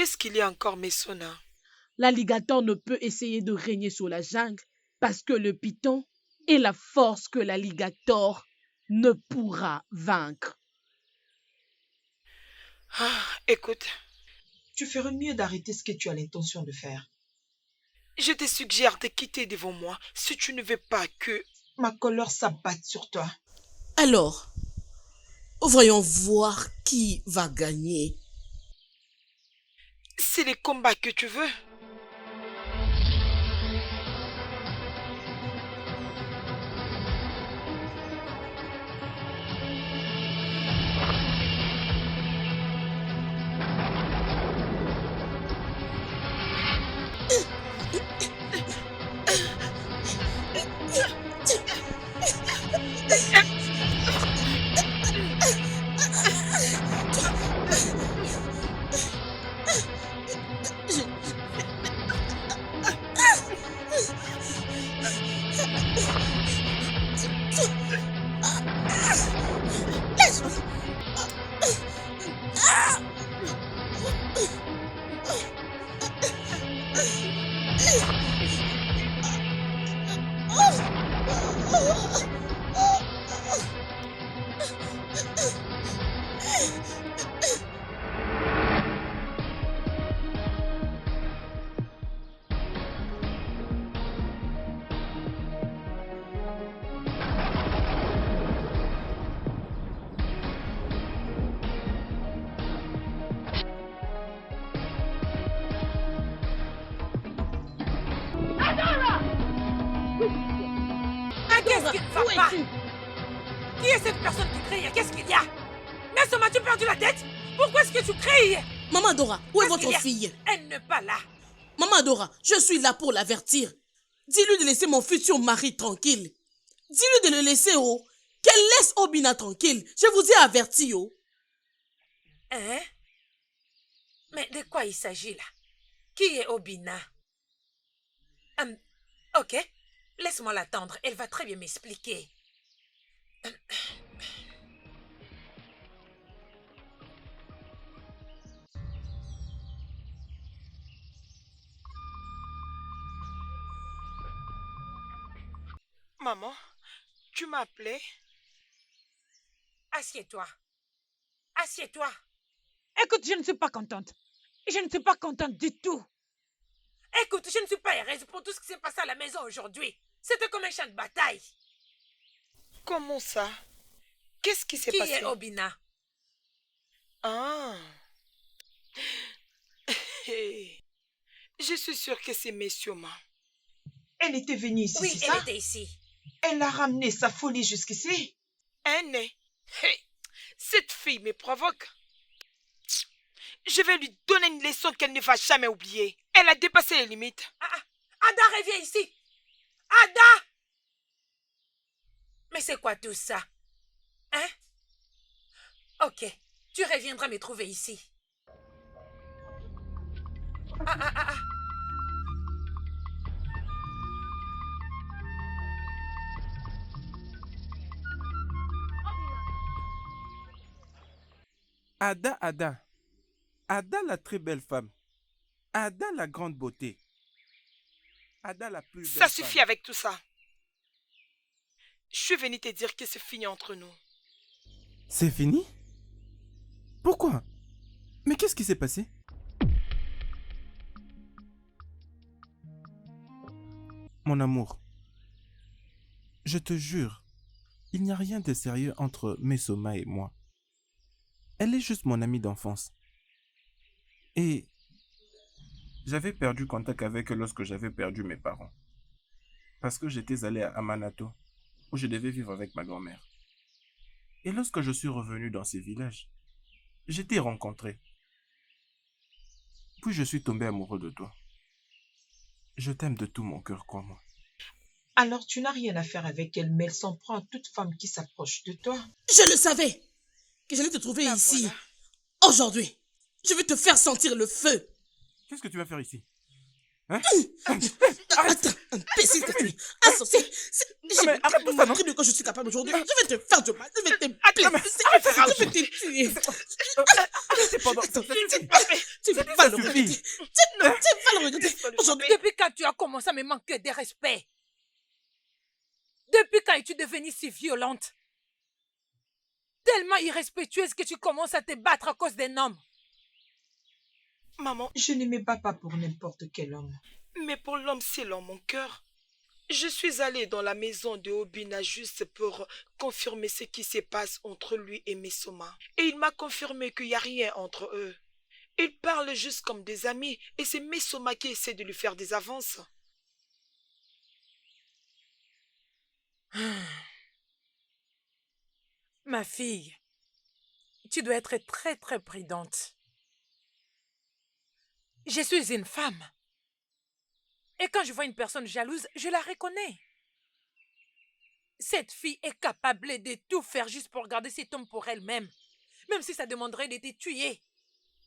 Qu'est-ce qu'il y a encore, Messona? L'alligator ne peut essayer de régner sur la jungle parce que le python est la force que l'alligator ne pourra vaincre. Écoute, Tu ferais mieux d'arrêter ce que tu as l'intention de faire. je te suggère de quitter devant moi si tu ne veux pas que... Ma colère s'abatte sur toi. Alors, voyons voir qui va gagner. C'est les combats que tu veux. Qu'est-ce qui ne va pas? Qui est cette personne qui crie? Qu'est-ce qu'il y a? Messoma, as-tu perdu la tête? Pourquoi est-ce que tu cries? Maman Dora, où est Qu'est-ce qu'il y votre a? fille? Elle n'est pas là. Maman Dora, je suis là pour l'avertir. Dis-lui de laisser mon futur mari tranquille. Dis-lui de le laisser, oh. Qu'elle laisse Obina tranquille. Je vous ai averti, oh. Hein? Mais de quoi il s'agit là? Qui est Obina? Ok, laisse-moi l'attendre. Elle va très bien m'expliquer. Maman, tu m'as appelé? Assieds-toi. Assieds-toi. Écoute, je ne suis pas contente. Je ne suis pas contente du tout. Écoute, je ne suis pas heureuse pour tout ce qui s'est passé à la maison aujourd'hui. C'était comme un champ de bataille. Comment ça? Qu'est-ce qui s'est Qui passé? est Obina? Ah. Je suis sûre que c'est Messioma. Elle était venue ici, Oui, c'est elle ça? était ici. Elle a ramené sa folie jusqu'ici. Un nez. Cette fille me provoque. Je vais lui donner une leçon qu'elle ne va jamais oublier. Elle a dépassé les limites. Ada, reviens ici. Ada! Mais c'est quoi tout ça? Hein? Ok, tu reviendras me trouver ici. Ada, Ada. Ada la très belle femme. Ada la grande beauté. Ada la plus belle Ça suffit femme. avec tout ça. Je suis venue te dire que c'est fini entre nous. C'est fini? Pourquoi? Mais qu'est-ce qui s'est passé? Mon amour, je te jure, il n'y a rien de sérieux entre Messoma et moi. Elle est juste mon amie d'enfance. Et j'avais perdu contact avec elle lorsque j'avais perdu mes parents. Parce que j'étais allé à Amanato, où je devais vivre avec ma grand-mère. Et lorsque je suis revenu dans ces villages, je t'ai rencontré. Puis je suis tombé amoureux de toi. Je t'aime de tout mon cœur, crois-moi. Alors tu n'as rien à faire avec elle, mais elle s'en prend à toute femme qui s'approche de toi. Je le savais que j'allais te trouver ici. Voilà. Aujourd'hui, je vais te faire sentir le feu. Qu'est-ce que tu vas faire ici? Hein? Attends, imbécile que tu es. Insensé. J'ai mais arrête tout ça, non? montré de quoi je suis capable aujourd'hui. Je vais te faire du mal. Je vais te Attends, mais blesser. arrête ça, Je vais te tuer. C'est pendant... Tu vas le regretter. Tu vas le regretter. Aujourd'hui, Depuis quand tu as commencé à me manquer de respect? Depuis quand es-tu devenue si violente? Tellement irrespectueuse que tu commences à te battre à cause d'un homme. Maman, Je ne me bats pas pour n'importe quel homme. mais pour l'homme, c'est dans mon cœur. Je suis allée dans la maison de Obina juste pour confirmer ce qui se passe entre lui et Mesoma. Et il m'a confirmé qu'il n'y a rien entre eux. Ils parlent juste comme des amis et c'est Mesoma qui essaie de lui faire des avances. Ma fille, tu dois être très très prudente. Je suis une femme. Et quand je vois une personne jalouse, je la reconnais. Cette fille est capable de tout faire juste pour garder cet homme pour elle-même. Même si ça demanderait de te tuer.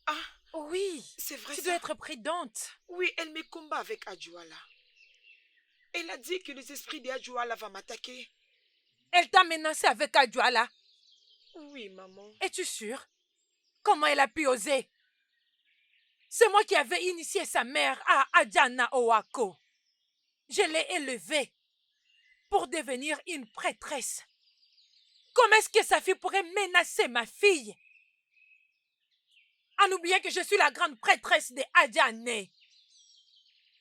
Ah, Oui, c'est vrai tu ça. dois être prudente. Oui, elle me combat avec Adjouala. Elle a dit que les esprits d'Adjouala vont m'attaquer. Elle t'a menacé avec Adjouala. Oui, maman. Es-tu sûre? Comment elle a pu oser? C'est moi qui avais initié sa mère à Adjana Owako. Je l'ai élevée pour devenir une prêtresse. Comment est-ce que sa fille pourrait menacer ma fille? En oubliant que je suis la grande prêtresse de Adjane.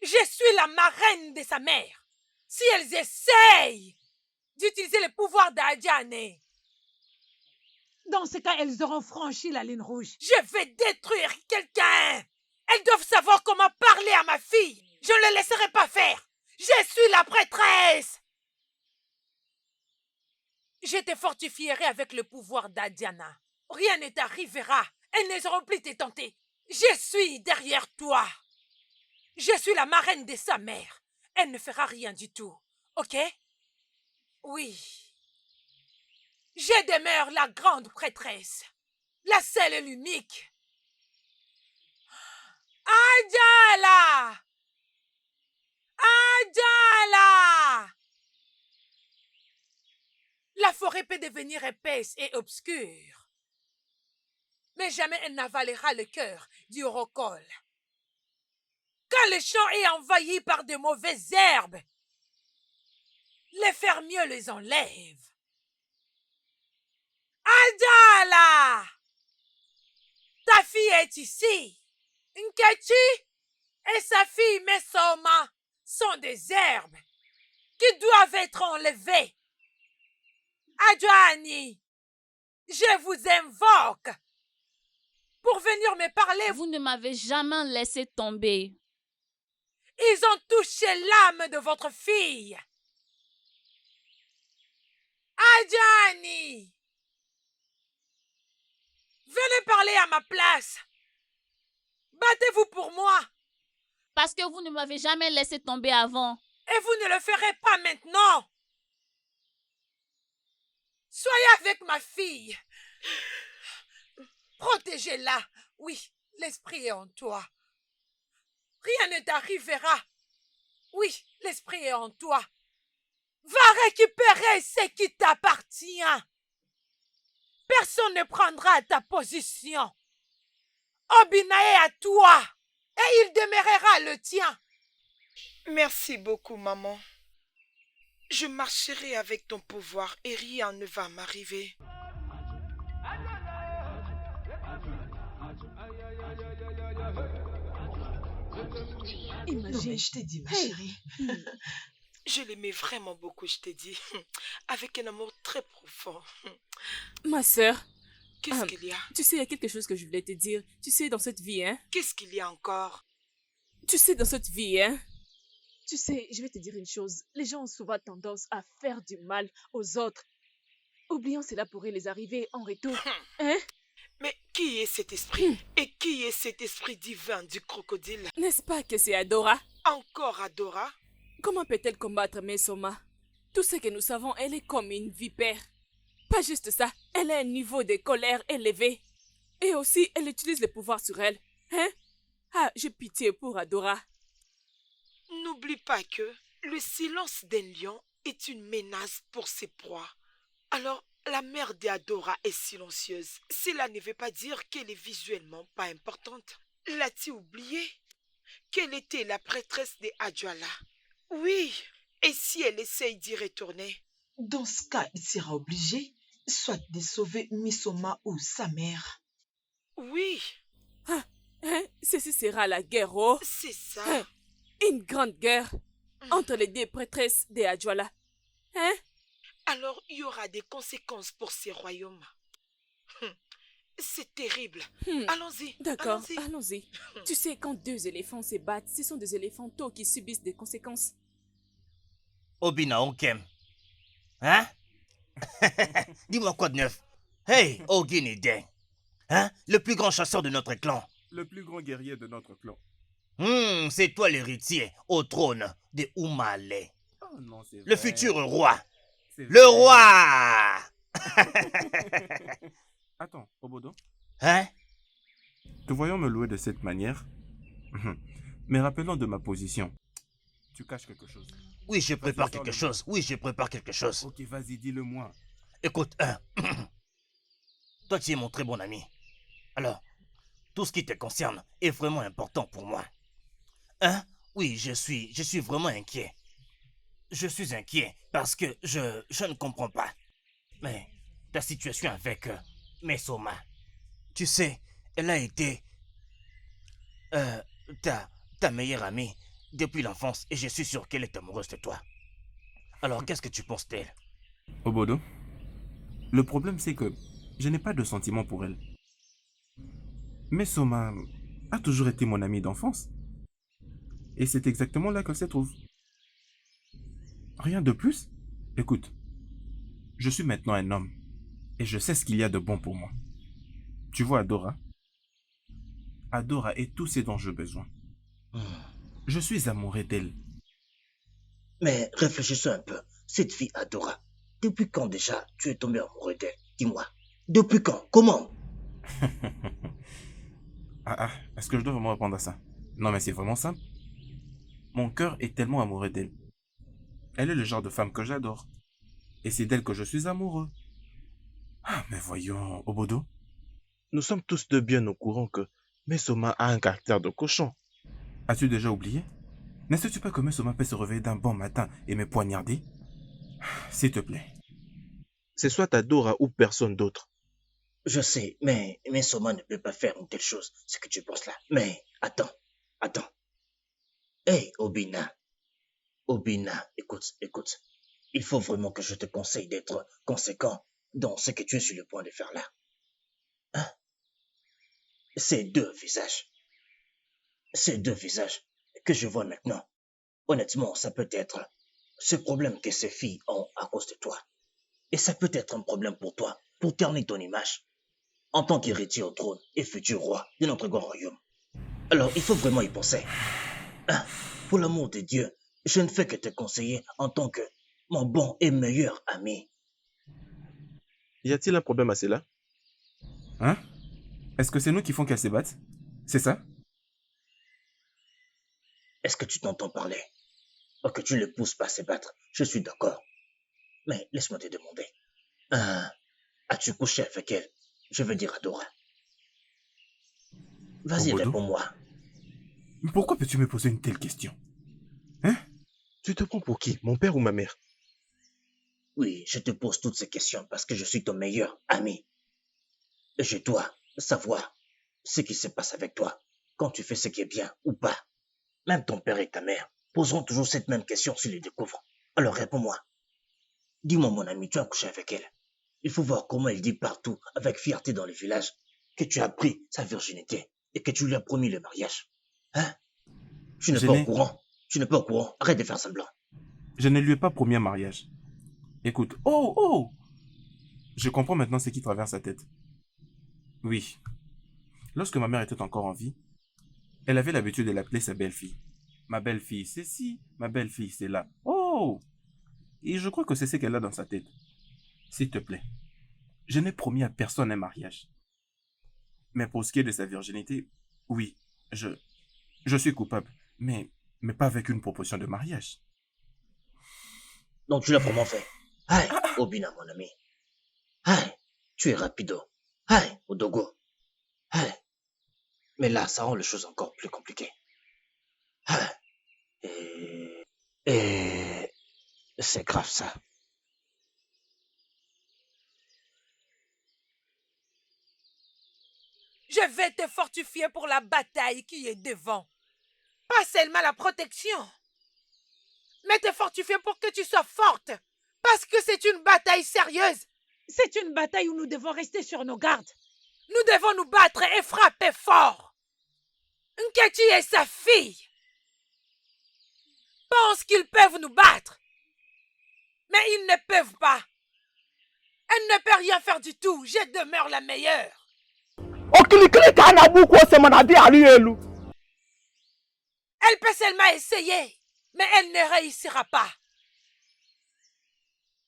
Je suis la marraine de sa mère. Si elles essayent d'utiliser le pouvoir d'Adjane, Dans ce cas, elles auront franchi la ligne rouge. je vais détruire quelqu'un. Elles doivent savoir comment parler à ma fille. Je ne le laisserai pas faire. Je suis la prêtresse. Je te fortifierai avec le pouvoir d'Adiana. Rien ne t'arrivera. Elles ne seront plus te tenter. Je suis derrière toi. Je suis la marraine de sa mère. Elle ne fera rien du tout. Ok? Oui. Je demeure la grande prêtresse. La seule et l'unique. Adjala! Adjala! La forêt peut devenir épaisse et obscure. Mais jamais elle n'avalera le cœur du rocol. Quand le champ est envahi par de mauvaises herbes, les fermiers les enlèvent. Adjala! Ta fille est ici. Nkechi et sa fille Mesoma sont des herbes qui doivent être enlevées. Adjani, je vous invoque pour venir me parler. Vous ne m'avez jamais laissé tomber. Ils ont touché l'âme de votre fille. Adjani, venez parler à ma place. Battez-vous pour moi. Parce que vous ne m'avez jamais laissé tomber avant. Et vous ne le ferez pas maintenant. Soyez avec ma fille. Protégez-la. Oui, l'esprit est en toi. Rien ne t'arrivera. Oui, l'esprit est en toi. Va récupérer ce qui t'appartient. Personne ne prendra ta position. Obina est à toi et il demeurera le tien. Merci beaucoup, maman. Je marcherai avec ton pouvoir et rien ne va m'arriver. Non, mais Imagine. je t'ai dit, ma Hey. chérie. Je l'aimais vraiment beaucoup, je t'ai dit. Avec un amour très profond. ma sœur, Qu'est-ce qu'il y a? tu sais, il y a quelque chose que je voulais te dire. Tu sais, dans cette vie, hein? Qu'est-ce qu'il y a encore? Tu sais, dans cette vie, hein? Tu sais, je vais te dire une chose. Les gens ont souvent tendance à faire du mal aux autres. Oubliant cela pourrait les arriver en retour. Hein? Mais qui est cet esprit? Et qui est cet esprit divin du crocodile? N'est-ce pas que c'est Adora? Encore Adora? Comment peut-elle combattre Mesoma? Tout ce que nous savons, elle est comme une vipère. Pas juste ça, elle a un niveau de colère élevé. Et aussi, elle utilise le pouvoir sur elle. Hein? Ah, j'ai pitié pour Adora. N'oublie pas que le silence d'un lion est une menace pour ses proies. Alors, la mère d'Adora est silencieuse. Cela ne veut pas dire qu'elle est visuellement pas importante. L'as-tu oublié? Qu'elle était la prêtresse de Adjala. Oui, et si elle essaye d'y retourner? Dans ce cas, il sera obligé soit de sauver Misoma ou sa mère. Oui, Ceci sera la guerre, oh. c'est ça. Hein, Une grande guerre entre les deux prêtresses de Adjala. Hein? Alors, il y aura des conséquences pour ces royaumes. C'est terrible. Allons-y. D'accord, allons-y. allons-y. Tu sais, quand deux éléphants se battent, ce sont des éléphantos qui subissent des conséquences. Obina Onkem. Hein? Dis-moi quoi de neuf? Hey, Ogin Deng. Hein? Le plus grand chasseur de notre clan. Le plus grand guerrier de notre clan. C'est toi l'héritier au trône de Umale. Oh non, c'est Le vrai. futur roi. C'est Le vrai. roi! Attends, Obodo. Hein? Te voyons me louer de cette manière. Mais rappelons de ma position. Tu caches quelque chose. Oui, je prépare Vas-y, quelque sors-le-moi. chose. Oui, je prépare quelque chose. Ok, vas-y, dis-le-moi. Écoute, toi tu es mon très bon ami. Alors, tout ce qui te concerne est vraiment important pour moi. Hein? Oui, je suis vraiment inquiet. Je suis inquiet parce que je ne comprends pas. Mais ta situation avec Mesoma, tu sais, elle a été ta meilleure amie depuis l'enfance et je suis sûr qu'elle est amoureuse de toi. Alors, qu'est-ce que tu penses d'elle? Obodo, le problème c'est que je n'ai pas de sentiment pour elle. Mais Soma a toujours été mon amie d'enfance. Et c'est exactement là qu'elle se trouve. Rien de plus. Écoute, je suis maintenant un homme. Et je sais ce qu'il y a de bon pour moi. Tu vois Adora? Adora est tout ce dont j'ai besoin. Je suis amoureux d'elle. Mais réfléchissons un peu. Cette fille Adora, depuis quand déjà tu es tombé amoureux d'elle? Dis-moi. Depuis quand? Comment? Est-ce que je dois vraiment répondre à ça? Non, mais c'est vraiment simple. Mon cœur est tellement amoureux d'elle. Elle est le genre de femme que j'adore. Et c'est d'elle que je suis amoureux. Ah, mais voyons, Obodo. Nous sommes tous deux bien au courant que Mesoma a un caractère de cochon. As-tu déjà oublié? Ne sais-tu pas que Mesoma peut se réveiller d'un bon matin et me poignarder? S'il te plaît. C'est soit Adora ou personne d'autre. Je sais, mais Soma ne peut pas faire une telle chose, ce que tu penses là. Mais attends. Hey, Obina. Obina, écoute. Il faut vraiment que je te conseille d'être conséquent dans ce que tu es sur le point de faire là. Hein? Ces deux visages que je vois maintenant, honnêtement, ça peut être ce problème que ces filles ont à cause de toi. Et ça peut être un problème pour toi, pour ternir ton image, en tant qu'héritier au trône et futur roi de notre grand royaume. Alors, il faut vraiment y penser. Hein? Pour l'amour de Dieu, je ne fais que te conseiller en tant que mon bon et meilleur ami. Y a-t-il un problème à cela? Hein? Est-ce que c'est nous qui font qu'elle se batte? C'est ça? Est-ce que tu t'entends parler? Ou que tu ne le pousses pas à se battre? Je suis d'accord. Mais laisse-moi te demander. As-tu couché avec elle? Je veux dire Adora. Vas-y, Obodo? réponds-moi. Pourquoi peux-tu me poser une telle question? Hein? Tu te prends pour qui? Mon père ou ma mère? Oui, je te pose toutes ces questions parce que je suis ton meilleur ami. Et je dois savoir ce qui se passe avec toi quand tu fais ce qui est bien ou pas. Même ton père et ta mère poseront toujours cette même question s'ils les découvrent. Alors réponds-moi. Dis-moi, mon ami, tu as couché avec elle. Il faut voir comment elle dit partout, avec fierté dans le village, que tu as pris sa virginité et que tu lui as promis le mariage. Hein? Tu n'es pas au courant. Tu n'es pas au courant. Arrête de faire semblant. Je ne lui ai pas promis un mariage. Écoute, oh! Je comprends maintenant ce qui traverse sa tête. Oui. Lorsque ma mère était encore en vie, elle avait l'habitude de l'appeler sa belle-fille. Ma belle-fille, c'est ci, ma belle-fille, c'est là. Oh! Et je crois que c'est ce qu'elle a dans sa tête. S'il te plaît, je n'ai promis à personne un mariage. Mais pour ce qui est de sa virginité, oui, je suis coupable. Mais mais pas avec une proposition de mariage. Donc tu l'as vraiment fait. Aïe, Obina, mon ami. Aïe, tu es rapido. Aïe, Odogo. Aïe. Mais là, ça rend les choses encore plus compliquées. Aïe. Et c'est grave ça. Je vais te fortifier pour la bataille qui est devant. Pas seulement la protection, mais te fortifier pour que tu sois forte. Parce que c'est une bataille sérieuse. C'est une bataille où nous devons rester sur nos gardes. Nous devons nous battre et frapper fort. Nkechi et sa fille pensent qu'ils peuvent nous battre. Mais ils ne peuvent pas. Elle ne peut rien faire du tout. Je demeure la meilleure. Elle peut seulement essayer, mais elle ne réussira pas.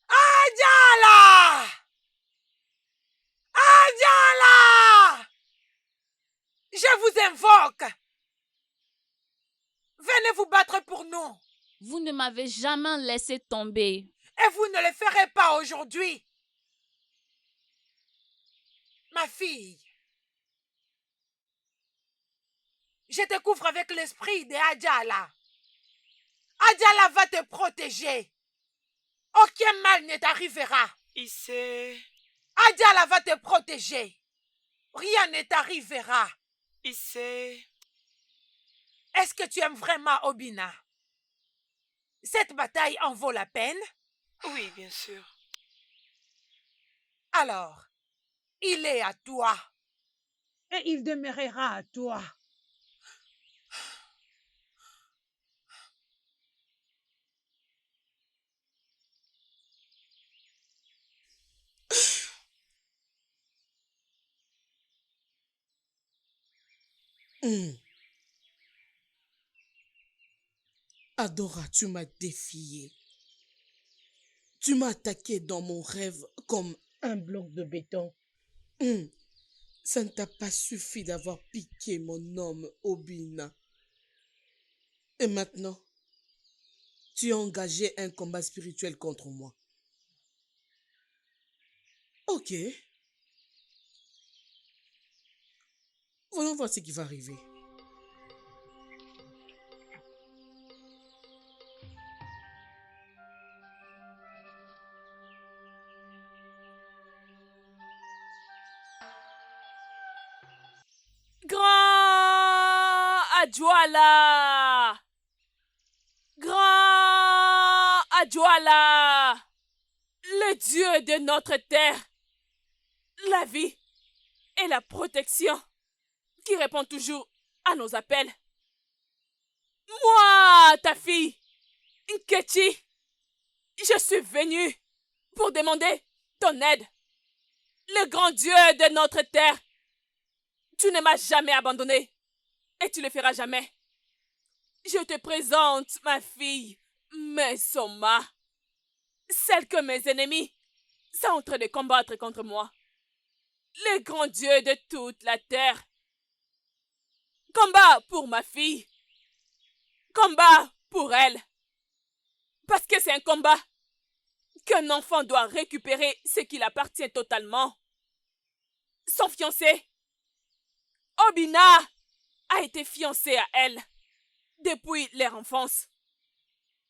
Adjala! Adjala! Je vous invoque. Venez vous battre pour nous. Vous ne m'avez jamais laissé tomber. Et vous ne le ferez pas aujourd'hui. Ma fille, je te couvre avec l'esprit de Adjala. Adjala va te protéger. Aucun mal ne t'arrivera. Issé, Adjala va te protéger. Rien ne t'arrivera. Issé. Est-ce que tu aimes vraiment Obina? Cette bataille en vaut la peine? Oui, bien sûr. Alors, il est à toi. Et il demeurera à toi. Adora, tu m'as défié. Tu m'as attaqué dans mon rêve comme Un bloc de béton. Ça ne t'a pas suffi d'avoir piqué mon homme Obina. Et maintenant, tu as engagé un combat spirituel contre moi. Ok. Voyons voir ce qui va arriver. Grand Adjouala! Grand Adjouala! Le Dieu de notre terre, la vie et la protection qui répond toujours à nos appels. Moi, ta fille, Nkechi, je suis venue pour demander ton aide. Le grand Dieu de notre terre, tu ne m'as jamais abandonné et tu le feras jamais. Je te présente ma fille, Mesoma, celle que mes ennemis sont en train de combattre contre moi. Le grand Dieu de toute la terre. Combat pour ma fille. Combat pour elle. Parce que c'est un combat qu'un enfant doit récupérer ce qui lui appartient totalement. Son fiancé, Obina, a été fiancé à elle depuis leur enfance.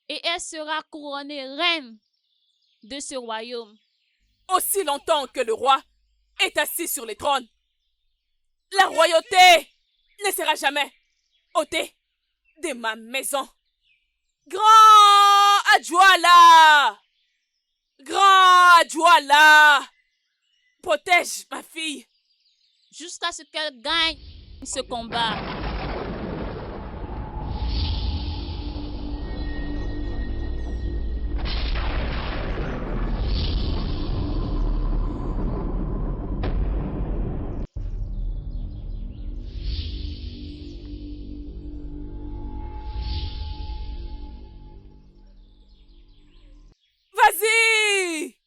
Et elle sera couronnée reine de ce royaume. Aussi longtemps que le roi est assis sur le trône, la royauté ne sera jamais ôtée de ma maison. Grand Adjouala! Grand Adjouala! Protège ma fille. Jusqu'à ce qu'elle gagne ce combat. Vas-y!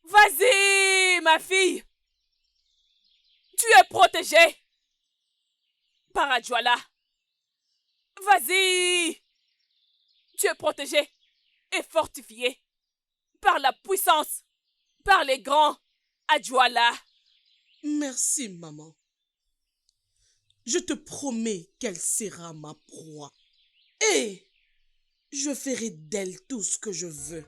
Vas-y, ma fille! Tu es protégée par Adjouala. Vas-y! Tu es protégé et fortifié par la puissance, par les grands Adjoala. Merci, maman. Je te promets qu'elle sera ma proie. Et je ferai d'elle tout ce que je veux.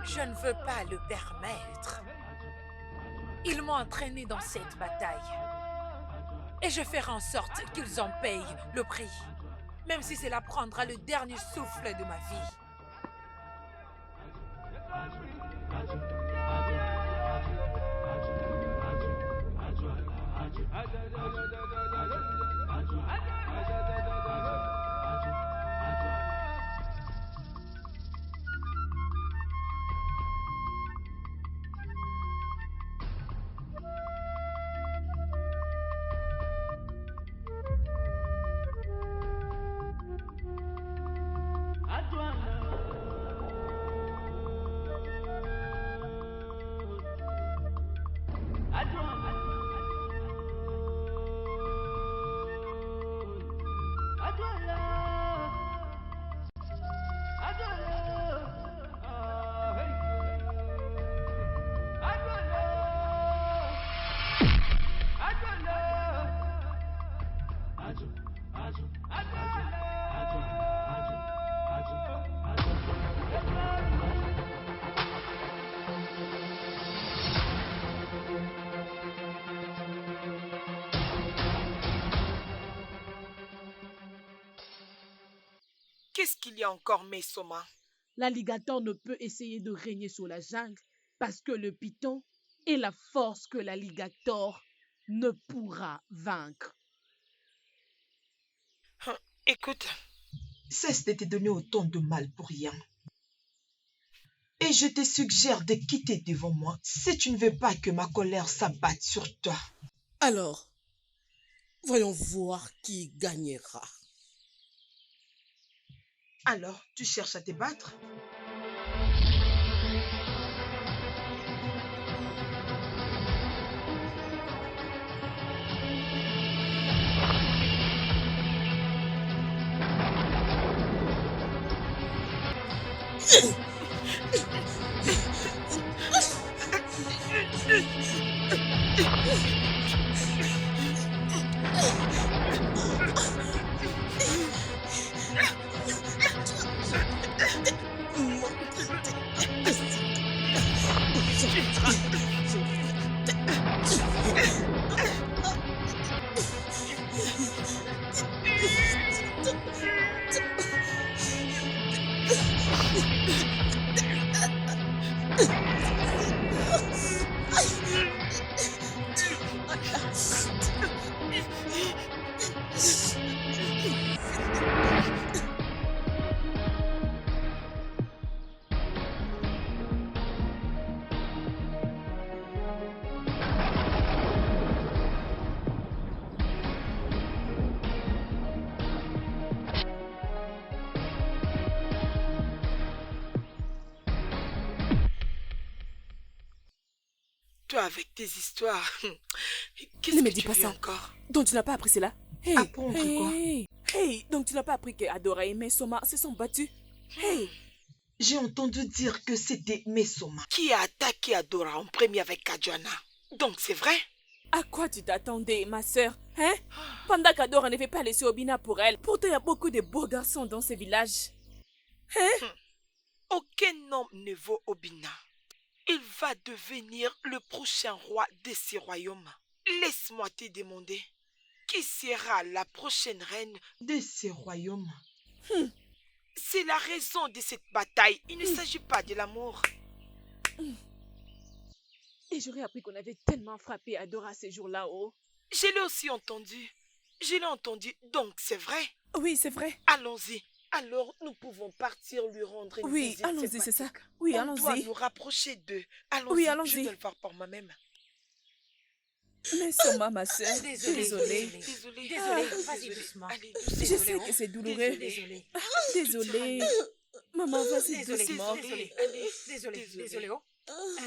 Je ne veux pas le permettre. Ils m'ont entraîné dans cette bataille. Et je ferai en sorte qu'ils en payent le prix. Même si cela prendra le dernier souffle de ma vie. Qu'est-ce qu'il y a encore, Mesoma? L'alligator ne peut essayer de régner sur la jungle parce que le python est la force que l'alligator ne pourra vaincre. Écoute, Cesse de te donner autant de mal pour rien. Et je te suggère de quitter devant moi si tu ne veux pas que ma colère s'abatte sur toi. Alors, voyons voir qui gagnera. Alors, tu cherches à te battre? Toi, avec tes histoires, qu'est-ce Ne que me dis tu pas veux ça. encore? Donc tu n'as pas appris cela? Hey, Apprendre quoi? Hey, donc tu n'as pas appris que Adora et Mesoma se sont battus? Hey, J'ai entendu dire que c'était Mesoma. Qui a attaqué Adora en premier avec Kadjana? Donc c'est vrai? à quoi tu t'attendais, ma sœur? Hein? Pendant qu'Adora ne veut pas laisser Obina pour elle. Pourtant, il y a beaucoup de beaux garçons dans ce village. Hein? Aucun homme ne vaut Obina. Il va devenir le prochain roi de ces royaumes. Laisse-moi te demander, qui sera la prochaine reine De ces royaumes. C'est la raison de cette bataille. Il ne s'agit pas de l'amour. Et j'aurais appris qu'on avait tellement frappé Adora ces jours-là, oh. Je l'ai aussi entendu. Je l'ai entendu, donc c'est vrai. Oui, c'est vrai. Allons-y. Alors, nous pouvons partir lui rendre une Oui, visite allons-y, c'est ça. sympathique. Oui, On doit allons-y. nous rapprocher d'eux. Oui, Allons-y, je allons-y. vais le faire par moi-même. Mais Soma, ma soeur, Désolée, désolée. Désolée. Désolée, Ah, vas-y désolée. doucement. Allez, Je doucement. sais que c'est douloureux. Désolée. Désolée. Maman, vas-y Désolée, doucement. désolée. Allez, Désolée, oh.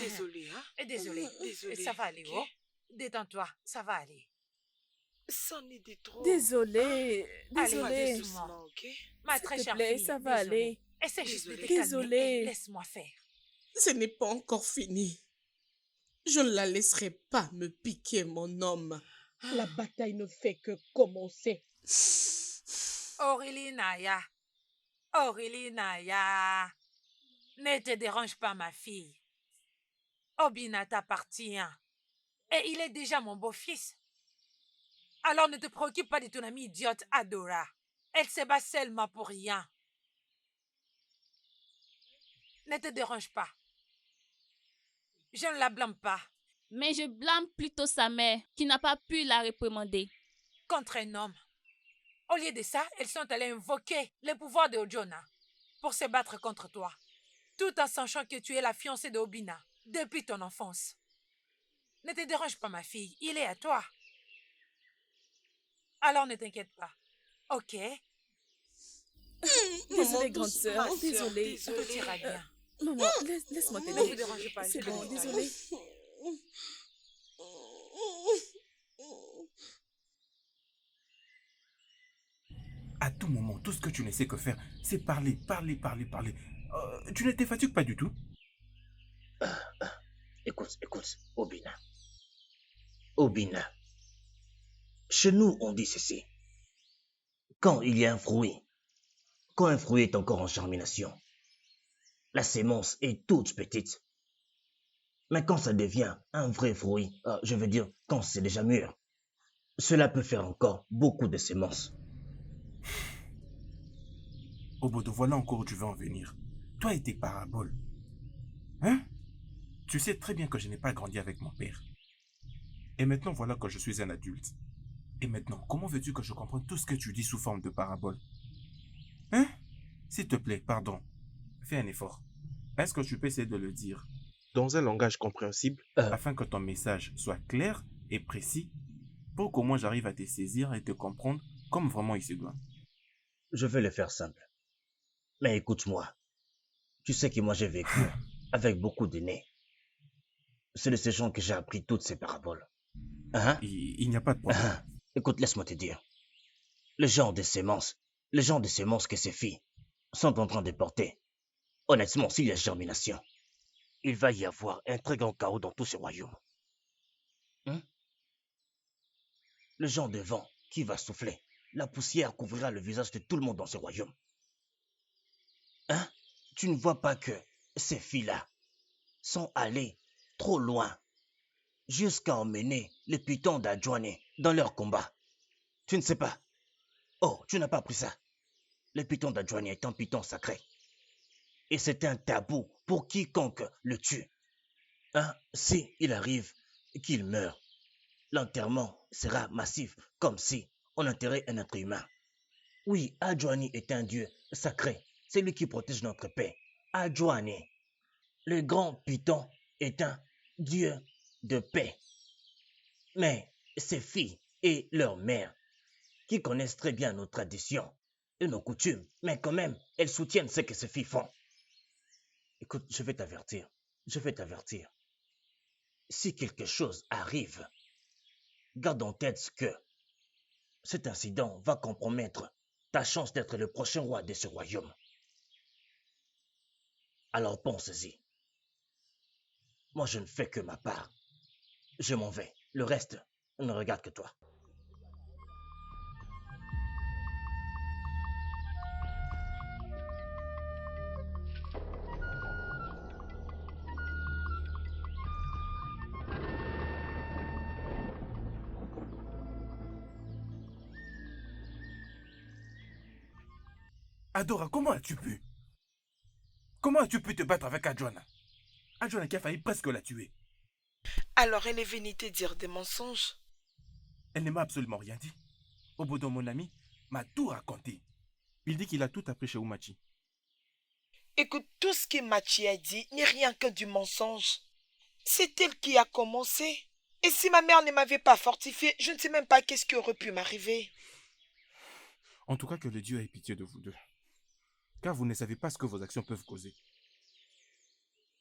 Désolée, hein. Désolée. Désolée. Ça va aller, Ok. oh. Détends-toi, ça va aller. C'en est des trop. Désolée. Allez, Désolée. Doucement, ok? Ma S'il très te chère plaît, fille, ça va désolée. aller. Essaie juste de te Désolée. calmer Désolée. et laisse-moi faire. Ce n'est pas encore fini. Je ne la laisserai pas me piquer mon homme. La bataille ne fait que commencer. Aurélie Naya. Ne te dérange pas, ma fille. Obina t'appartient. Et il est déjà mon beau-fils. Alors ne te préoccupe pas de ton amie idiote Adora. Elle se bat seulement pour rien. Ne te dérange pas. Je ne la blâme pas. Mais je blâme plutôt sa mère qui n'a pas pu la réprimander. Contre un homme. Au lieu de ça, elles sont allées invoquer le pouvoir de Ojona pour se battre contre toi, tout en sachant que tu es la fiancée de Obina depuis ton enfance. Ne te dérange pas, ma fille, il est à toi. Alors ne t'inquiète pas, ok? Désolée, grande sœur. Ma sœur, Désolée. Tout ira bien. Maman, laisse-moi Ne te t'aider. dérange pas. C'est je bon, te désolée. À tout moment, tout ce que tu ne sais que faire, c'est parler. Tu ne te fatigues pas du tout? Écoute, Obina. Obina. Chez nous, on dit ceci. Quand il y a un fruit, quand un fruit est encore en germination, la sémence est toute petite. Mais quand ça devient un vrai fruit, je veux dire, quand c'est déjà mûr, cela peut faire encore beaucoup de sémences. Obodo, voilà encore où tu veux en venir. Toi et tes paraboles. Hein? Tu sais très bien que je n'ai pas grandi avec mon père. Et maintenant, voilà que je suis un adulte. Et maintenant, comment veux-tu que je comprenne tout ce que tu dis sous forme de paraboles? Hein? S'il te plaît, pardon. Fais un effort. Est-ce que tu peux essayer de le dire Dans un langage compréhensible, afin que ton message soit clair et précis pour qu'au moins j'arrive à te saisir et te comprendre comme vraiment il se doit. Je vais le faire simple. Mais écoute-moi. Tu sais que moi j'ai vécu avec beaucoup d'aînés. C'est de ces gens que j'ai appris toutes ces paraboles. Hein? Il n'y a pas de problème. Écoute, laisse-moi te dire. Le genre de sémences que ces filles sont en train de porter. Honnêtement, s'il y a germination, il va y avoir un très grand chaos dans tout ce royaume. Hein? Le genre de vent qui va souffler, la poussière couvrira le visage de tout le monde dans ce royaume. Hein? Tu ne vois pas que ces filles-là sont allées trop loin jusqu'à emmener les pitons d'Adjoane dans leur combat. Tu ne sais pas. Oh, tu n'as pas appris ça. Le piton d'Adjoane est un piton sacré. Et c'est un tabou pour quiconque le tue. Hein? Si il arrive qu'il meure, l'enterrement sera massif, comme si on enterrait un être humain. Oui, Adjoane est un dieu sacré. C'est lui qui protège notre paix. Adjoane, le grand piton, est un dieu de paix. Mais ces filles et leurs mères, qui connaissent très bien nos traditions et nos coutumes, mais quand même, elles soutiennent ce que ces filles font. Écoute, je vais t'avertir. Si quelque chose arrive, garde en tête que cet incident va compromettre ta chance d'être le prochain roi de ce royaume. Alors pense-y. Moi, je ne fais que ma part. Je m'en vais. Le reste ne regarde que toi. Adora, comment as-tu pu? Comment as-tu pu te battre avec Adjoana? Adjoana qui a failli presque la tuer. Alors elle est venue te dire des mensonges? Elle ne m'a absolument rien dit. Obodo, mon ami, m'a tout raconté. Il dit qu'il a tout appris chez Umachi. Écoute, tout ce que Machi a dit n'est rien que du mensonge. C'est elle qui a commencé. Et si ma mère ne m'avait pas fortifiée, je ne sais même pas qu'est-ce qui aurait pu m'arriver. En tout cas, que le Dieu ait pitié de vous deux. Car vous ne savez pas ce que vos actions peuvent causer.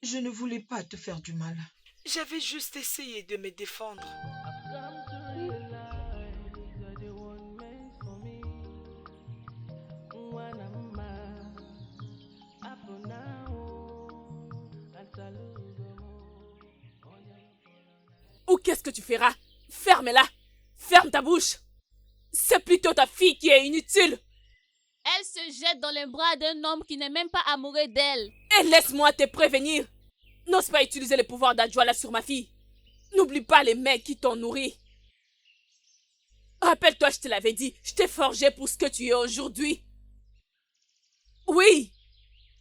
Je ne voulais pas te faire du mal. J'avais juste essayé de me défendre. Ou qu'est-ce que tu feras? Ferme-la! Ferme ta bouche! C'est plutôt ta fille qui est inutile! Elle se jette dans les bras d'un homme qui n'est même pas amoureux d'elle. Et laisse-moi te prévenir! N'ose pas utiliser le pouvoir d'Adjoala sur ma fille. N'oublie pas les mecs qui t'ont nourri. Rappelle-toi, je te l'avais dit, je t'ai forgé pour ce que tu es aujourd'hui. Oui!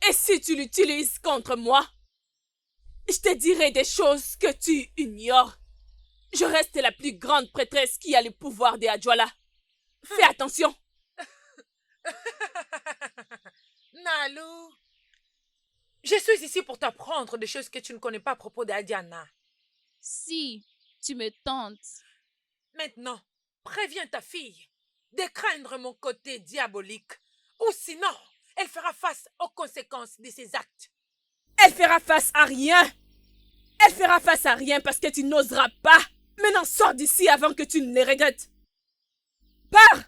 Et si tu l'utilises contre moi, je te dirai des choses que tu ignores. Je reste la plus grande prêtresse qui a le pouvoir des Adjoala. Fais attention. Nalou, je suis ici pour t'apprendre des choses que tu ne connais pas à propos d'Adiana. Si tu me tentes. Maintenant, préviens ta fille de craindre mon côté diabolique, ou sinon, elle fera face aux conséquences de ses actes. Elle fera face à rien. Elle fera face à rien parce que tu n'oseras pas. Maintenant, sors d'ici avant que tu ne les regrettes. Pars!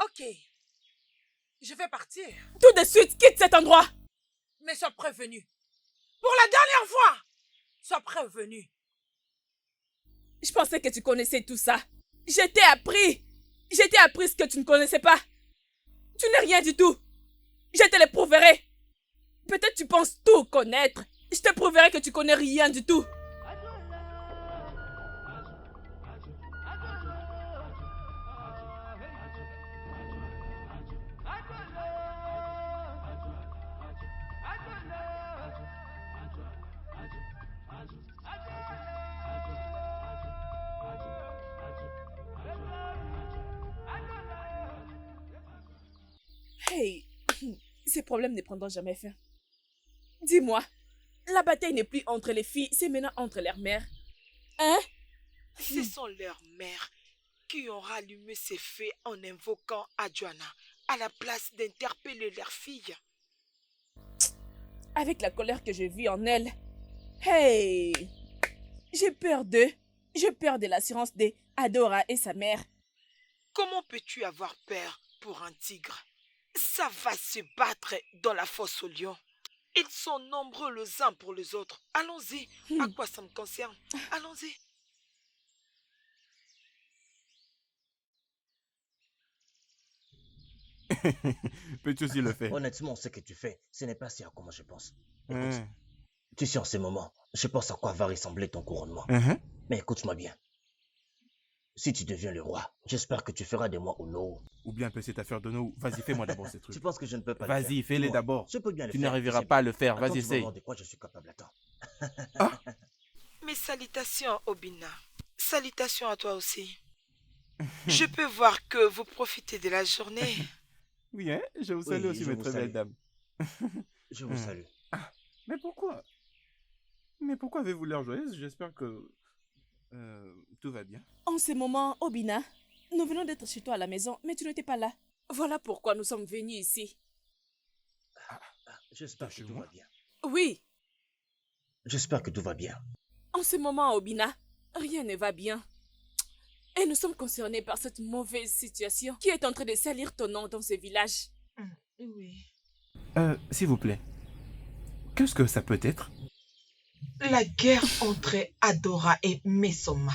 Ok, je vais partir. Tout de suite, quitte cet endroit. Mais sois prévenu. Pour la dernière fois, sois prévenu. Je pensais que tu connaissais tout ça. Je t'ai appris. Je t'ai appris ce que tu ne connaissais pas. Tu n'es rien du tout. Je te le prouverai. Peut-être tu penses tout connaître. Je te prouverai que tu connais rien du tout. Hey, ces problèmes ne prendront jamais fin. Dis-moi, la bataille n'est plus entre les filles, c'est maintenant entre leurs mères. Hein? Ce sont leurs mères qui ont rallumé ces feux en invoquant Adjoana à la place d'interpeller leurs filles. Avec la colère que je vis en elles, hey, j'ai peur d'eux. J'ai peur de l'assurance d'Adora et sa mère. Comment peux-tu avoir peur pour un tigre? Ça va se battre dans la fosse aux lions. Ils sont nombreux les uns pour les autres. Allons-y. À quoi ça me concerne? Allons-y. Peux-tu aussi le faire? Honnêtement, ce que tu fais, ce n'est pas si à comment je pense. Écoute, tu sais, en ce moment, je pense à quoi va ressembler ton couronnement. Mais écoute-moi bien. Si tu deviens le roi, j'espère que tu feras de moi Ono. Ou bien peut cette affaire de nous. Vas-y, fais-moi d'abord ces trucs. Tu penses que je ne peux pas le faire? Vas-y, fais-les d'abord. Je peux bien le Tu faire. n'arriveras pas à le faire. Attends, Vas-y, tu vas essaye. voir de quoi je suis capable. Attends. Mes salutations, Obina. Salutations à toi aussi. Je peux voir que vous profitez de la journée. Oui, hein? Je vous salue aussi, je mes vous très belles salue. dames. Je vous salue. Mais pourquoi? Mais pourquoi avez-vous l'air joyeuse? J'espère que tout va bien. En ce moment, Obina, nous venons d'être chez toi à la maison, mais tu n'étais pas là. Voilà pourquoi nous sommes venus ici. J'espère que tout va bien. Oui, J'espère que tout va bien. en ce moment, Obina, rien ne va bien. Et nous sommes concernés par cette mauvaise situation qui est en train de salir ton nom dans ce village. Oui. S'il vous plaît. Qu'est-ce que ça peut être? La guerre entre Adora et Mesoma.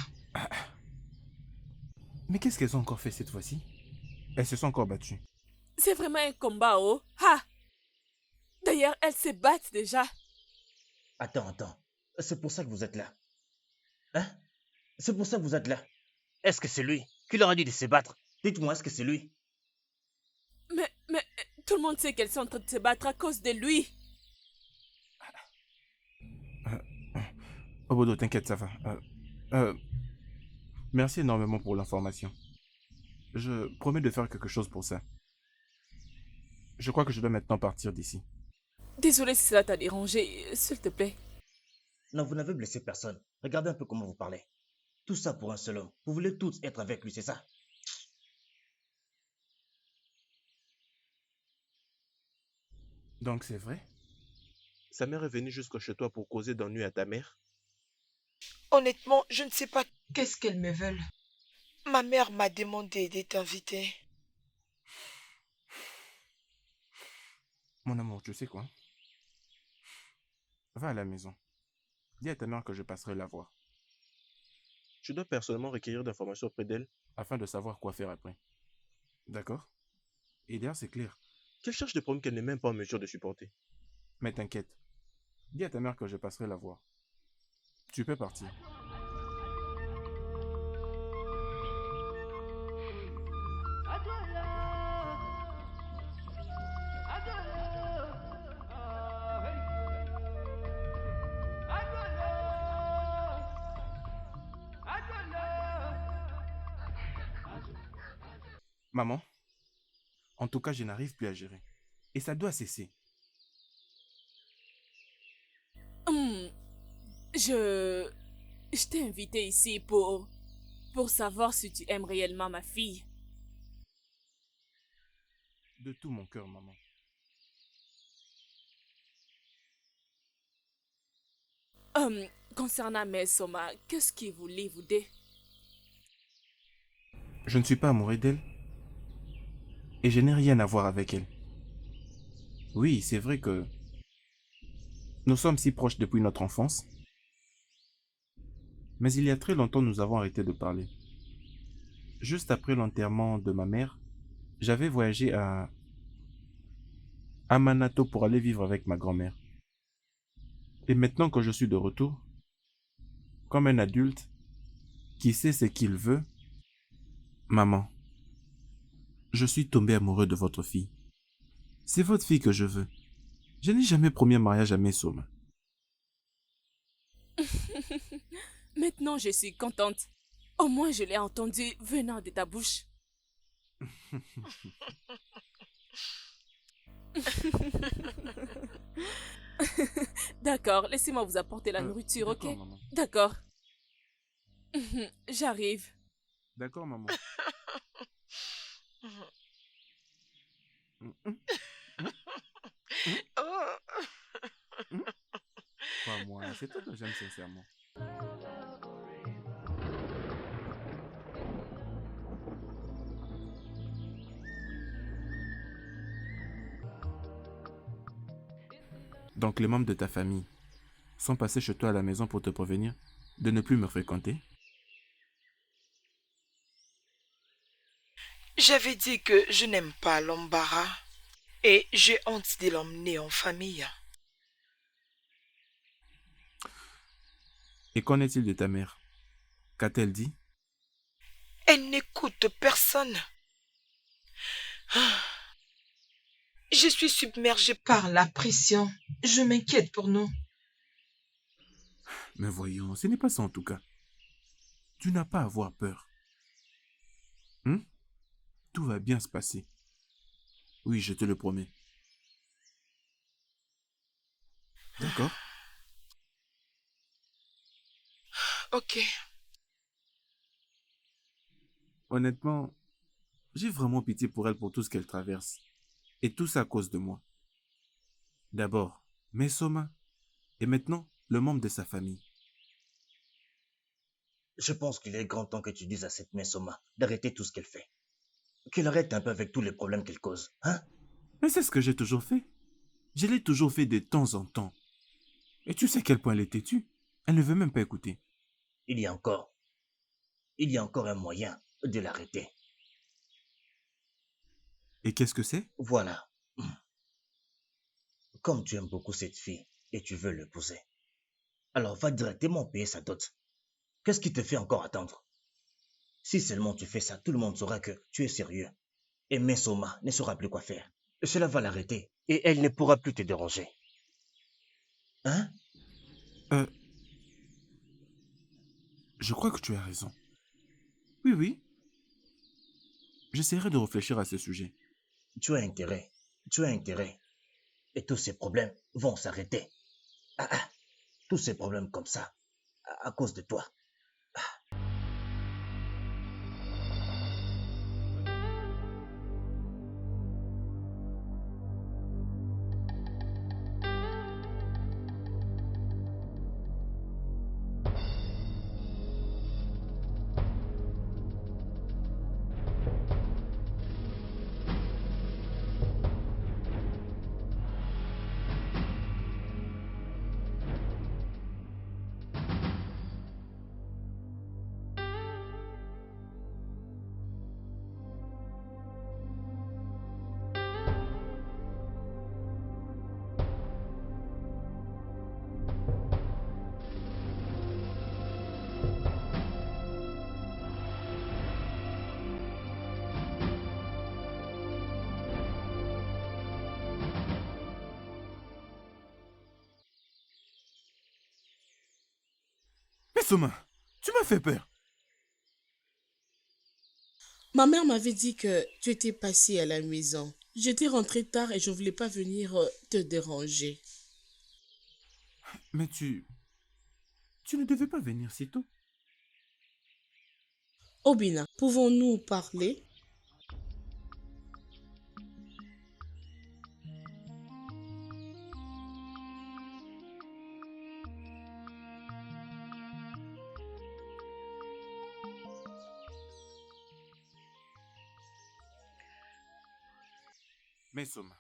Mais qu'est-ce qu'elles ont encore fait cette fois-ci? Elles se sont encore battues. C'est vraiment un combat, oh. Ha! D'ailleurs, elles se battent déjà. Attends. C'est pour ça que vous êtes là. Hein? C'est pour ça que vous êtes là. Est-ce que c'est lui qui leur a dit de se battre? Dites-moi, est-ce que c'est lui? Mais tout le monde sait qu'elles sont en train de se battre à cause de lui. Obodo, t'inquiète, ça va. Merci énormément pour l'information. Je promets de faire quelque chose pour ça. Je crois que je dois maintenant partir d'ici. Désolée si cela t'a dérangé, s'il te plaît. Non, vous n'avez blessé personne. Regardez un peu comment vous parlez. Tout ça pour un seul homme. Vous voulez tous être avec lui, c'est ça? Donc c'est vrai? Sa mère est venue jusqu'à chez toi pour causer d'ennui à ta mère? Honnêtement, je ne sais pas. Qu'est-ce qu'elles me veulent? Ma mère m'a demandé d'être invitée. Mon amour, tu sais quoi? Va à la maison. Dis à ta mère que je passerai la voir, Tu dois personnellement requérir d'informations auprès d'elle. afin de savoir quoi faire après. D'accord? Et d'ailleurs, c'est clair. Qu'elle cherche des problèmes qu'elle n'est même pas en mesure de supporter. Mais t'inquiète. Dis à ta mère que je passerai la voir. Tu peux partir. Maman, en tout cas, je n'arrive plus à gérer. Et ça doit cesser. Hum, je... Je t'ai invité ici pour savoir si tu aimes réellement ma fille. De tout mon cœur, maman. Concernant Mère Soma, qu'est-ce qui vous lie, vous deux? Je ne suis pas amoureux d'elle. Et je n'ai rien à voir avec elle. Oui, c'est vrai que nous sommes si proches depuis notre enfance. Mais il y a très longtemps, nous avons arrêté de parler. Juste après l'enterrement de ma mère, j'avais voyagé à Manato pour aller vivre avec ma grand-mère. Et maintenant que je suis de retour, comme un adulte qui sait ce qu'il veut, maman, je suis tombé amoureux de votre fille. C'est votre fille que je veux. Je n'ai jamais promis un mariage à mes sommes. Maintenant, je suis contente. Au moins, je l'ai entendu venant de ta bouche. D'accord, laissez-moi vous apporter la nourriture, ok? D'accord, maman. D'accord. J'arrive. D'accord, maman. Oh. Pas moi, c'est toi que j'aime sincèrement. Donc les membres de ta famille sont passés chez toi à la maison pour te prévenir de ne plus me fréquenter? J'avais dit que je n'aime pas l'embarras et j'ai honte de l'emmener en famille. Et qu'en est-il de ta mère? Qu'a-t-elle dit? Elle n'écoute personne. Je suis submergée Par la pression. Je m'inquiète pour nous. Mais voyons, ce n'est pas ça en tout cas. Tu n'as pas à avoir peur. Tout va bien se passer. Oui, je te le promets. D'accord? Ok. Honnêtement, j'ai vraiment pitié pour elle pour tout ce qu'elle traverse. Et tout ça à cause de moi. D'abord, Mesoma. Et maintenant, le membre de sa famille. Je pense qu'il est grand temps que tu dises à cette Soma d'arrêter tout ce qu'elle fait. Qu'elle arrête un peu avec tous les problèmes qu'elle cause, hein? Mais c'est ce que j'ai toujours fait. Je l'ai toujours fait de temps en temps. Et tu sais quel point elle est têtue. Elle ne veut même pas écouter. Il y a encore un moyen de l'arrêter. Et qu'est-ce que c'est? Voilà. Comme tu aimes beaucoup cette fille et tu veux l'épouser, alors va directement payer sa dot. Qu'est-ce qui te fait encore attendre? Si seulement tu fais ça, tout le monde saura que tu es sérieux. Et Mesoma ne saura plus quoi faire. Cela va l'arrêter et elle ne pourra plus te déranger. Hein? Je crois que tu as raison. Oui. J'essaierai de réfléchir à ce sujet. Tu as intérêt. tu as intérêt. Et tous ces problèmes vont s'arrêter. Ah, ah, tous ces problèmes comme ça, à cause de toi. Mesoma, tu m'as fait peur. Ma mère m'avait dit que tu étais passé à la maison. J'étais rentrée tard et je ne voulais pas venir te déranger. Mais tu ne devais pas venir si tôt. Obina, pouvons-nous parler? Mesoma,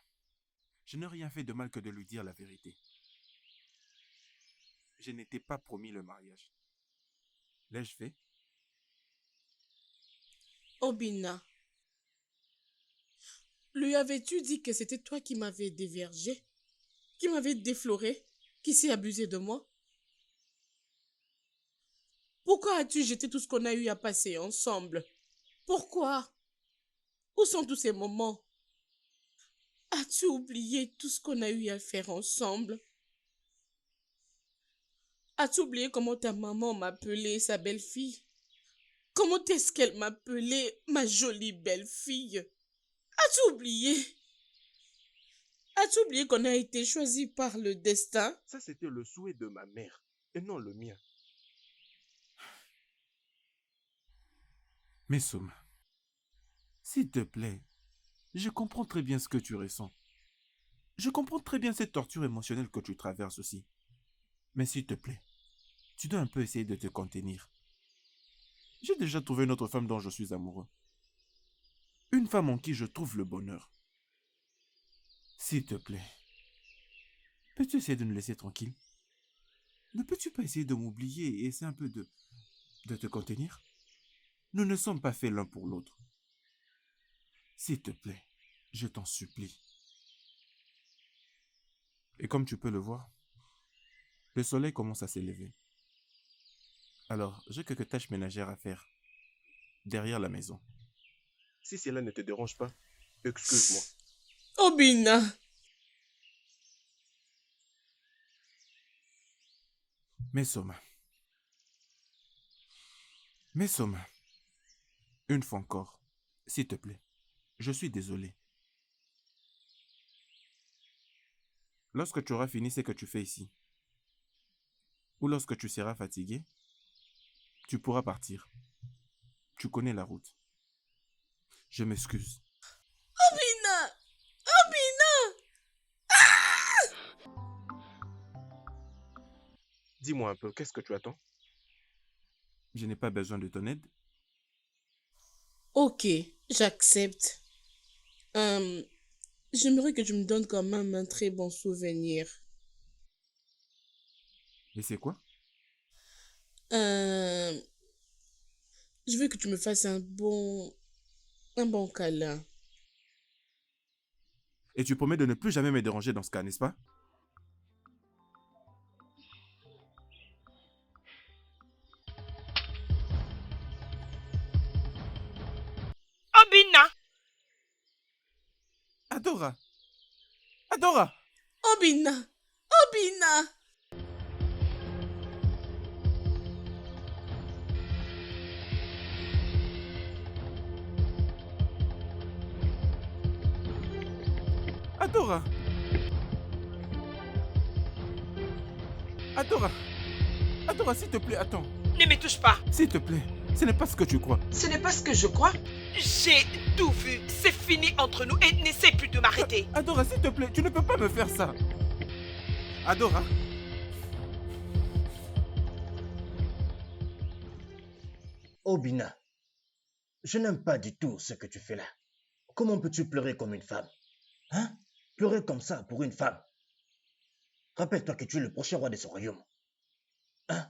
je n'ai rien fait de mal que de lui dire la vérité. Je n'étais pas promis le mariage. L'ai-je fait? Obina, lui avais-tu dit que c'était toi qui m'avais déviergé, qui m'avais défloré, qui s'est abusé de moi? Pourquoi as-tu jeté tout ce qu'on a eu à passer ensemble? Pourquoi? Où sont tous ces moments? As-tu oublié tout ce qu'on a eu à faire ensemble? As-tu oublié comment ta maman m'appelait sa belle-fille? Comment est-ce qu'elle m'appelait ma jolie belle-fille? As-tu oublié? As-tu oublié qu'on a été choisi par le destin? Ça, c'était le souhait de ma mère et non le mien. Mesoma, s'il te plaît, je comprends très bien ce que tu ressens. Je comprends très bien cette torture émotionnelle que tu traverses aussi. Mais s'il te plaît, tu dois un peu essayer de te contenir. J'ai déjà trouvé une autre femme dont je suis amoureux. Une femme en qui je trouve le bonheur. S'il te plaît, peux-tu essayer de me laisser tranquille? Ne peux-tu pas essayer de m'oublier et essayer un peu de te contenir? Nous ne sommes pas faits l'un pour l'autre. S'il te plaît, je t'en supplie. Et comme tu peux le voir, le soleil commence à s'élever. Alors, j'ai quelques tâches ménagères à faire derrière la maison. Si cela ne te dérange pas, excuse-moi. Obina! Mesoma, une fois encore, s'il te plaît, je suis désolé. Lorsque tu auras fini ce que tu fais ici, ou lorsque tu seras fatigué, tu pourras partir. Tu connais la route. Je m'excuse. Obina! Dis-moi un peu, qu'est-ce que tu attends? Je n'ai pas besoin de ton aide. Ok, j'accepte. J'aimerais que tu me donnes quand même un très bon souvenir. Et c'est quoi? Je veux que tu me fasses un bon câlin. Et tu promets de ne plus jamais me déranger dans ce cas, n'est-ce pas? Obina! Adora! Adora! Obina! Adora. Adora. Adora, s'il te plaît, attends. Ne me touche pas. S'il te plaît, ce n'est pas ce que tu crois. Ce n'est pas ce que je crois. J'ai tout vu. C'est fini entre nous et n'essaie plus de m'arrêter. Adora, s'il te plaît, tu ne peux pas me faire ça. Adora. Obina, je n'aime pas du tout ce que tu fais là. Comment peux-tu pleurer comme une femme? Hein? Pleurer comme ça pour une femme? Rappelle-toi que tu es le prochain roi de ce royaume. Hein?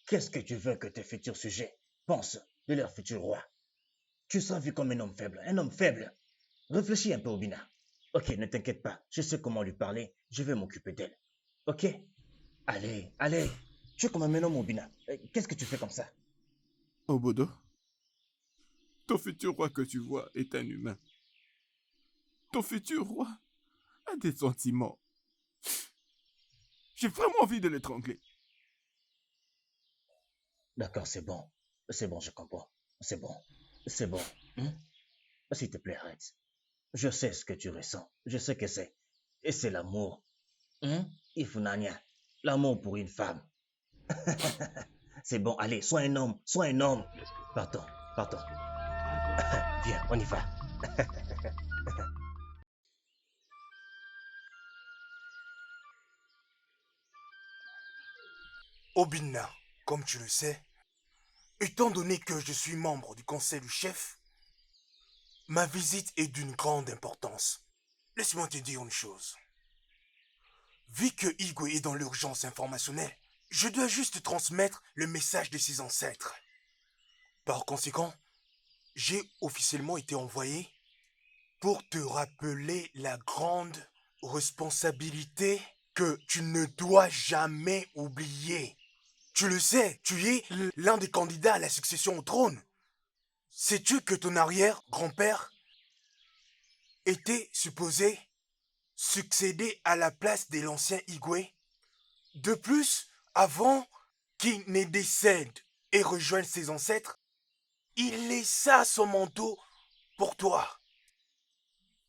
Qu'est-ce que tu veux que tes futurs sujets pensent de leur futur roi? Tu seras vu comme un homme faible, un homme faible. Réfléchis un peu, Obina. Ok, ne t'inquiète pas, je sais comment lui parler, je vais m'occuper d'elle. Ok? Allez, allez, tu es comme un homme, Obina. Qu'est-ce que tu fais comme ça? Obodo, ton futur roi que tu vois est un humain. Ton futur roi a des sentiments. J'ai vraiment envie de l'étrangler. D'accord, c'est bon. C'est bon, je comprends. C'est bon. C'est bon. S'il te plaît, arrête. Je sais ce que tu ressens. Je sais que c'est. Et c'est l'amour. Ifunanya. L'amour pour une femme. C'est bon, allez, sois un homme. Sois un homme. Partons, partons. Viens, on y va. Obina, comme tu le sais, étant donné que je suis membre du conseil du chef, ma visite est d'une grande importance. Laisse-moi te dire une chose. Vu que Igwe est dans l'urgence informationnelle, je dois juste transmettre le message de ses ancêtres. Par conséquent, j'ai officiellement été envoyé pour te rappeler la grande responsabilité que tu ne dois jamais oublier. Tu le sais, tu es l'un des candidats à la succession au trône. Sais-tu que ton arrière-grand-père était supposé succéder à la place de l'ancien Igwe? De plus, avant qu'il ne décède et rejoigne ses ancêtres, il laissa son manteau pour toi.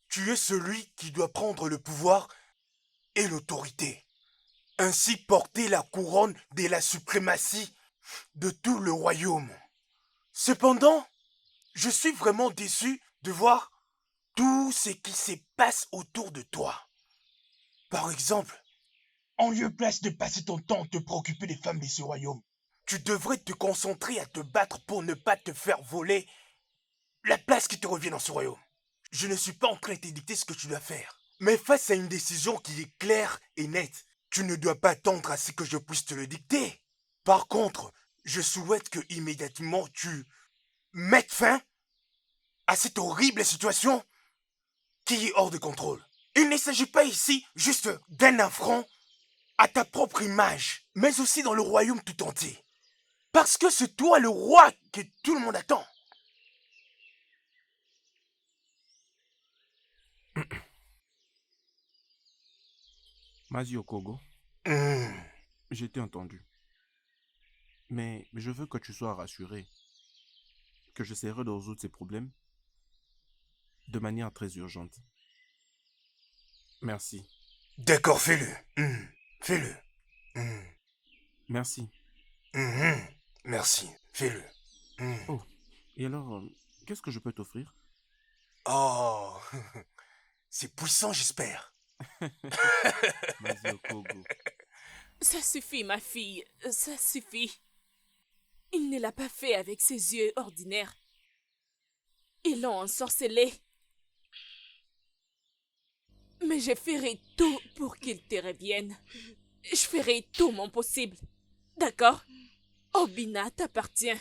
Tu es celui qui doit prendre le pouvoir et l'autorité. Ainsi porter la couronne de la suprématie de tout le royaume. Cependant, je suis vraiment déçu de voir tout ce qui se passe autour de toi. Par exemple, en lieu place de passer ton temps à te préoccuper des femmes de ce royaume, tu devrais te concentrer à te battre pour ne pas te faire voler la place qui te revient dans ce royaume. Je ne suis pas en train de te dicter ce que tu dois faire. Mais face à une décision qui est claire et nette, tu ne dois pas attendre à ce que je puisse te le dicter. Par contre, je souhaite que immédiatement tu mettes fin à cette horrible situation qui est hors de contrôle. Il ne s'agit pas ici juste d'un affront à ta propre image, mais aussi dans le royaume tout entier. Parce que c'est toi le roi que tout le monde attend. Mazio Kogo, j'ai été entendu. Mais je veux que tu sois rassuré que j'essaierai de résoudre ces problèmes de manière très urgente. Merci. D'accord, fais-le. Fais-le. Merci. Merci, fais-le. Oh, et alors, qu'est-ce que je peux t'offrir? Oh, c'est puissant, j'espère. Mazio Kogo. Ça suffit, ma fille, ça suffit. Il ne l'a pas fait avec ses yeux ordinaires. Ils l'ont ensorcelé. Mais je ferai tout pour qu'il te revienne. Je ferai tout mon possible. D'accord? Obina t'appartient.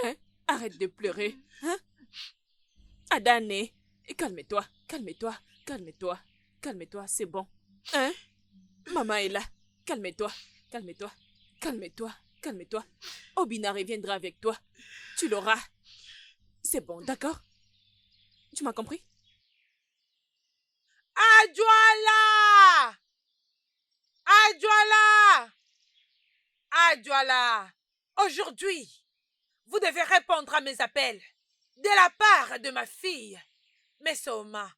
Hein? Arrête de pleurer. Hein? Adane, calme-toi, calme-toi, calme-toi, calme-toi, c'est bon. Hein? Maman est là. Calme-toi, calme-toi, calme-toi, calme-toi. Obina reviendra avec toi. Tu l'auras. C'est bon, d'accord? Tu m'as compris? Adjoala! Adjoala! Adjoala! Aujourd'hui, vous devez répondre à mes appels de la part de ma fille, Mesoma.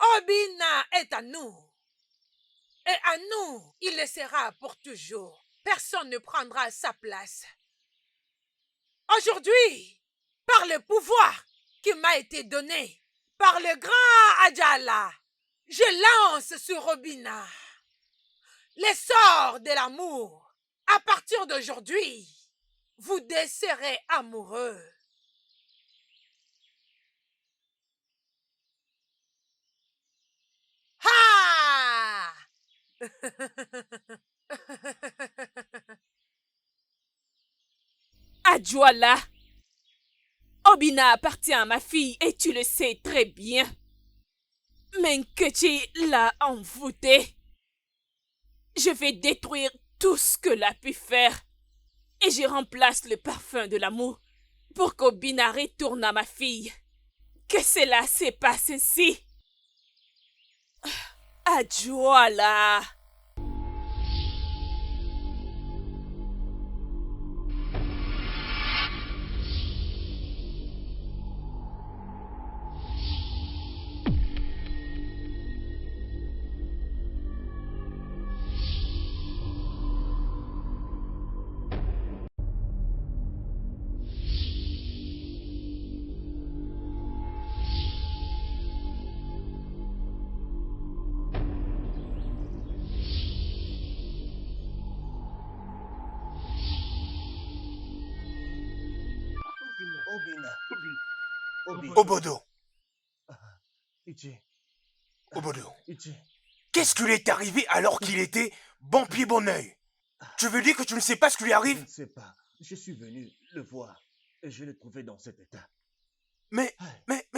Obina est à nous. Et à nous, il le sera pour toujours. Personne ne prendra sa place. Aujourd'hui, par le pouvoir qui m'a été donné par le grand Adjala, je lance sur Obina les sorts de l'amour. À partir d'aujourd'hui, vous deux serez amoureux. Ha! Adjoala, Obina appartient à ma fille et tu le sais très bien. Mais Nkechi l'a envoûté. Je vais détruire tout ce que l'a pu faire et je remplace le parfum de l'amour pour qu'Obina retourne à ma fille. Que cela se passe ainsi. Adjoala. Obodo. Ichi. Obodo. Ichi. Qu'est-ce qui lui est arrivé alors qu'il était bon pied bon oeil? Tu veux dire que tu ne sais pas ce qui lui Je arrive? ne sais pas. Je suis venu le voir et je l'ai trouvé dans cet état. Mais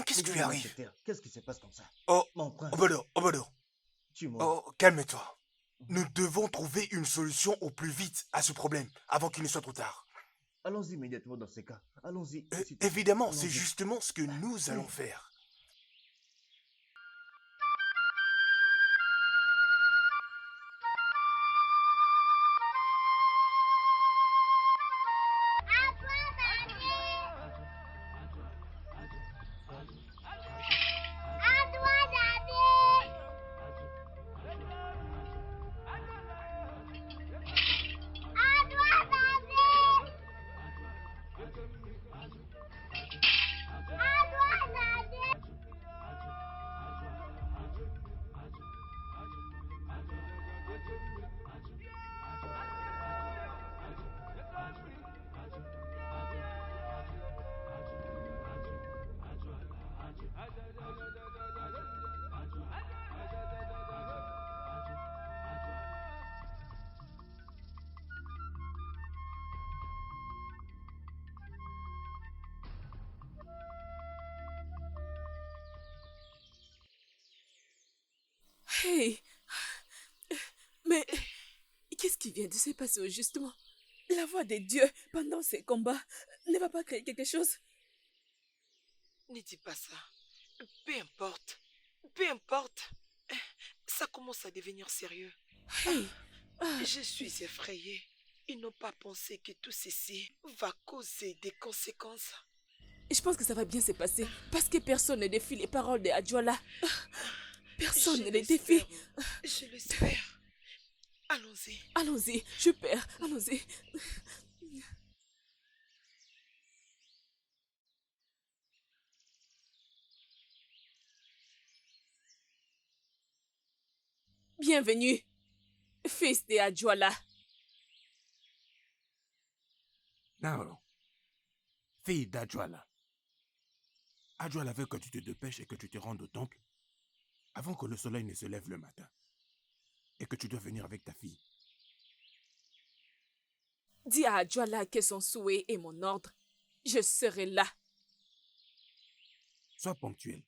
qu'est-ce qui lui arrive? Qu'est-ce qui se passe comme ça? Oh, Mon prince. Obodo. Tue-moi. Oh, calme-toi. Nous devons trouver une solution au plus vite à ce problème avant qu'il ne soit trop tard. Allons-y immédiatement dans ces cas. Allons-y. Évidemment, c'est justement ce que nous allons faire. Hey, mais qu'est-ce qui vient de se passer au justement? La voix de Dieu pendant ces combats ne va pas créer quelque chose? Ne dis pas ça. Peu importe. Peu importe. Ça commence à devenir sérieux. Hey. Je suis effrayée. Ils n'ont pas pensé que tout ceci va causer des conséquences. Je pense que ça va bien se passer parce que personne ne défie les paroles de Adjoala. Personne ne les défie. Je l'espère. Allons-y. Allons-y, super, allons-y. Bienvenue, fils de Adjoala. Naro, fille d'Adjoala. Adjoala veut que tu te dépêches et que tu te rendes au temple avant que le soleil ne se lève le matin. Et que tu dois venir avec ta fille. Dis à Adjoala que son souhait est mon ordre. Je serai là. Sois ponctuel.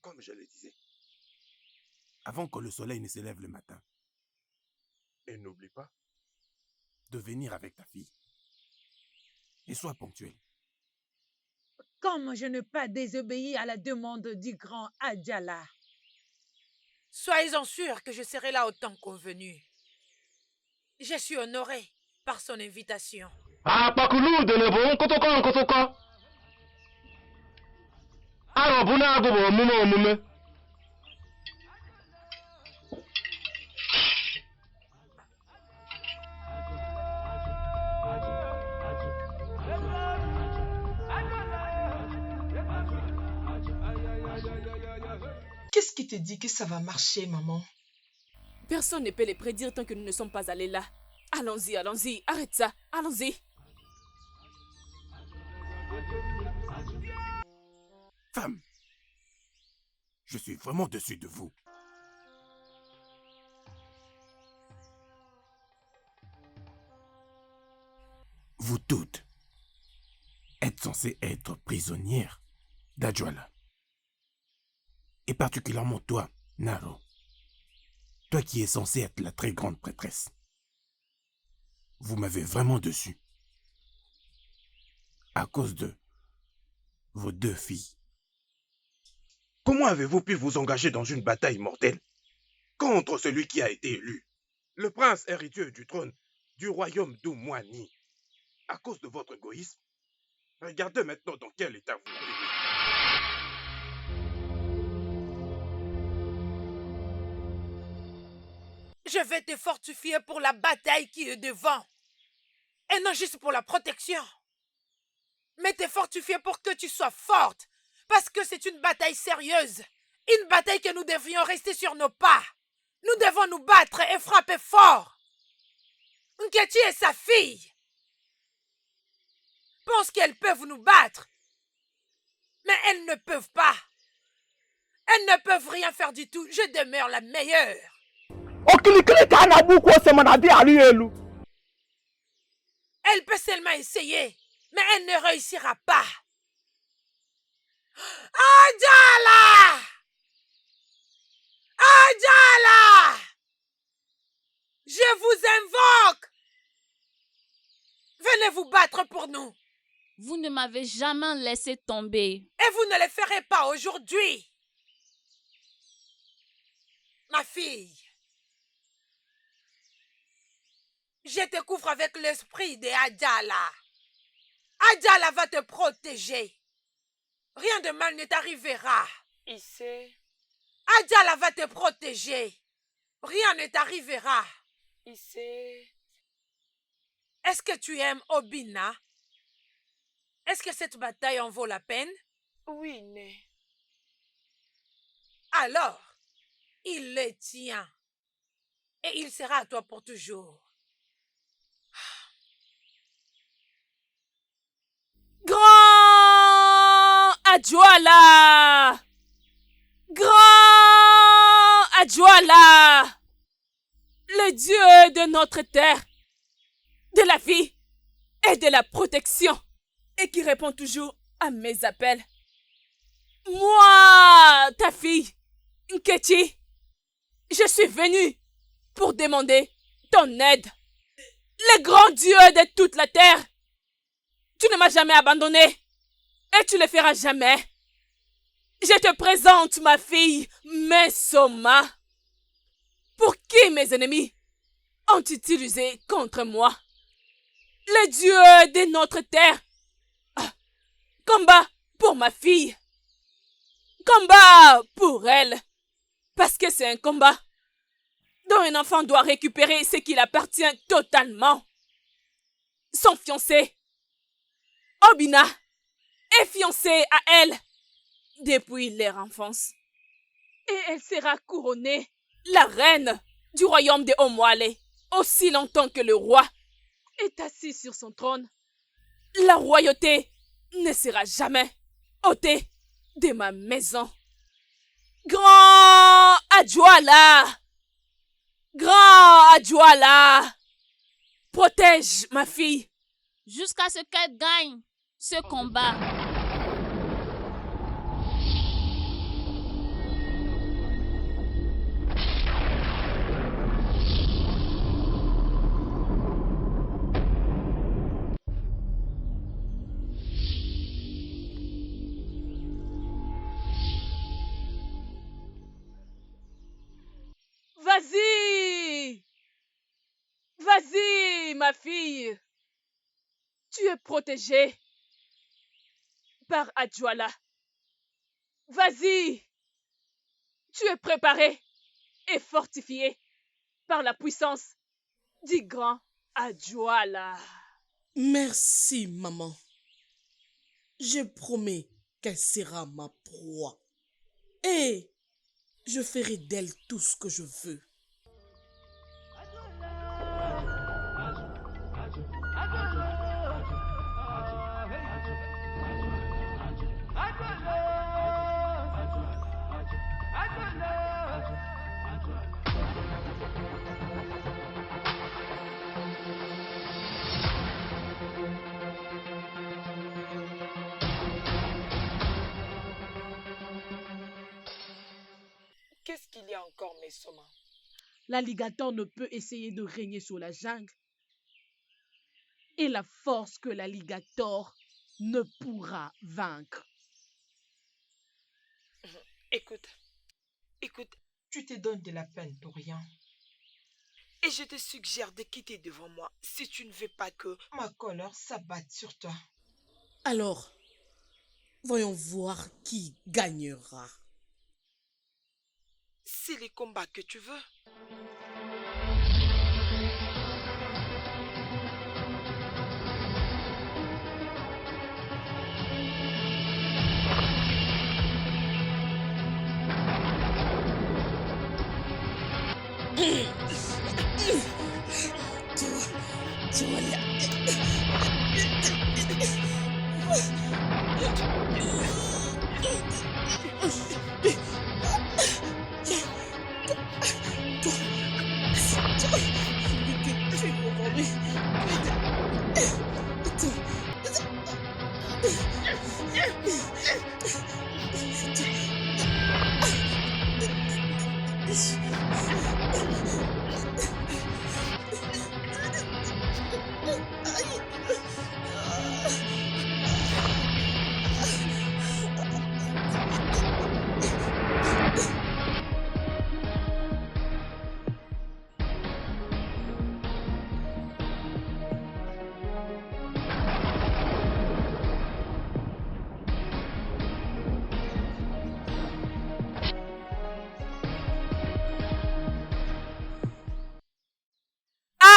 Comme je le disais. Avant que le soleil ne se lève le matin. Et n'oublie pas de venir avec ta fille. Et sois ponctuel. Comme je n'ai pas désobéi à la demande du grand Adjala. Soyez-en sûrs que je serai là au temps convenu. Je suis honoré par son invitation. Pakulu de nebo kotoka kotoka. Aro buna go omume omume. Qu'est-ce qui te dit que ça va marcher, maman? Personne ne peut les prédire tant que nous ne sommes pas allés là. Allons-y, allons-y, arrête ça, allons-y. Femme, je suis vraiment dessus de vous. Vous toutes êtes censées être prisonnières d'Adjala. Et particulièrement toi, Naro. Toi qui es censée être la très grande prêtresse. Vous m'avez vraiment dessus. À cause de vos 2 filles. Comment avez-vous pu vous engager dans une bataille mortelle contre celui qui a été élu, le prince héritier du trône du royaume d'Oumouani, à cause de votre égoïsme? Regardez maintenant dans quel état vous l'avez mis. Je vais te fortifier pour la bataille qui est devant. Et non juste pour la protection. Mais te fortifier pour que tu sois forte. Parce que c'est une bataille sérieuse. Une bataille que nous devrions rester sur nos pas. Nous devons nous battre et frapper fort. Nkechi et sa fille pensent qu'elles peuvent nous battre. Mais elles ne peuvent pas. Elles ne peuvent rien faire du tout. Je demeure la meilleure. Elle peut seulement essayer, mais elle ne réussira pas. Adjala! Adjala! Je vous invoque! Venez vous battre pour nous. Vous ne m'avez jamais laissé tomber. Et vous ne le ferez pas aujourd'hui. Ma fille, je te couvre avec l'esprit de Adjala. Adjala va te protéger. Rien de mal ne t'arrivera. Issé. Adjala va te protéger. Rien ne t'arrivera. Issé. Est-ce que tu aimes Obina? Est-ce que cette bataille en vaut la peine? Oui, Né. Alors, il le tient. Et il sera à toi pour toujours. Grand Adjala! Grand Adjala! Le Dieu de notre terre, de la vie et de la protection, et qui répond toujours à mes appels. Moi, ta fille, Nkechi, je suis venue pour demander ton aide. Le grand Dieu de toute la terre, tu ne m'as jamais abandonné et tu le feras jamais. Je te présente ma fille, Mesoma, pour qui mes ennemis ont utilisé contre moi. Le Dieu de notre terre, combat pour ma fille. Combat pour elle. Parce que c'est un combat dont un enfant doit récupérer ce qui lui appartient totalement. Son fiancé, Obina, est fiancé à elle depuis leur enfance. Et elle sera couronnée la reine du royaume de Omwale aussi longtemps que le roi est assis sur son trône. La royauté ne sera jamais ôtée de ma maison. Grand Adjala! Grand Adjala! Protège ma fille. Jusqu'à ce qu'elle gagne ce combat. ma fille, tu es protégée par Adjoala. Vas-y, tu es préparée et fortifiée par la puissance du grand Adjoala. Merci, maman. Je promets qu'elle sera ma proie. Et je ferai d'elle tout ce que je veux. Qu'est-ce qu'il y a encore, Mesoma? L'alligator ne peut essayer de régner sur la jungle. Et la force que l'alligator ne pourra vaincre. Écoute, Tu te donnes de la peine pour rien. et je te suggère de quitter devant moi si tu ne veux pas que... Ma colère s'abatte sur toi. Alors, voyons voir qui gagnera. C'est les combats que tu veux.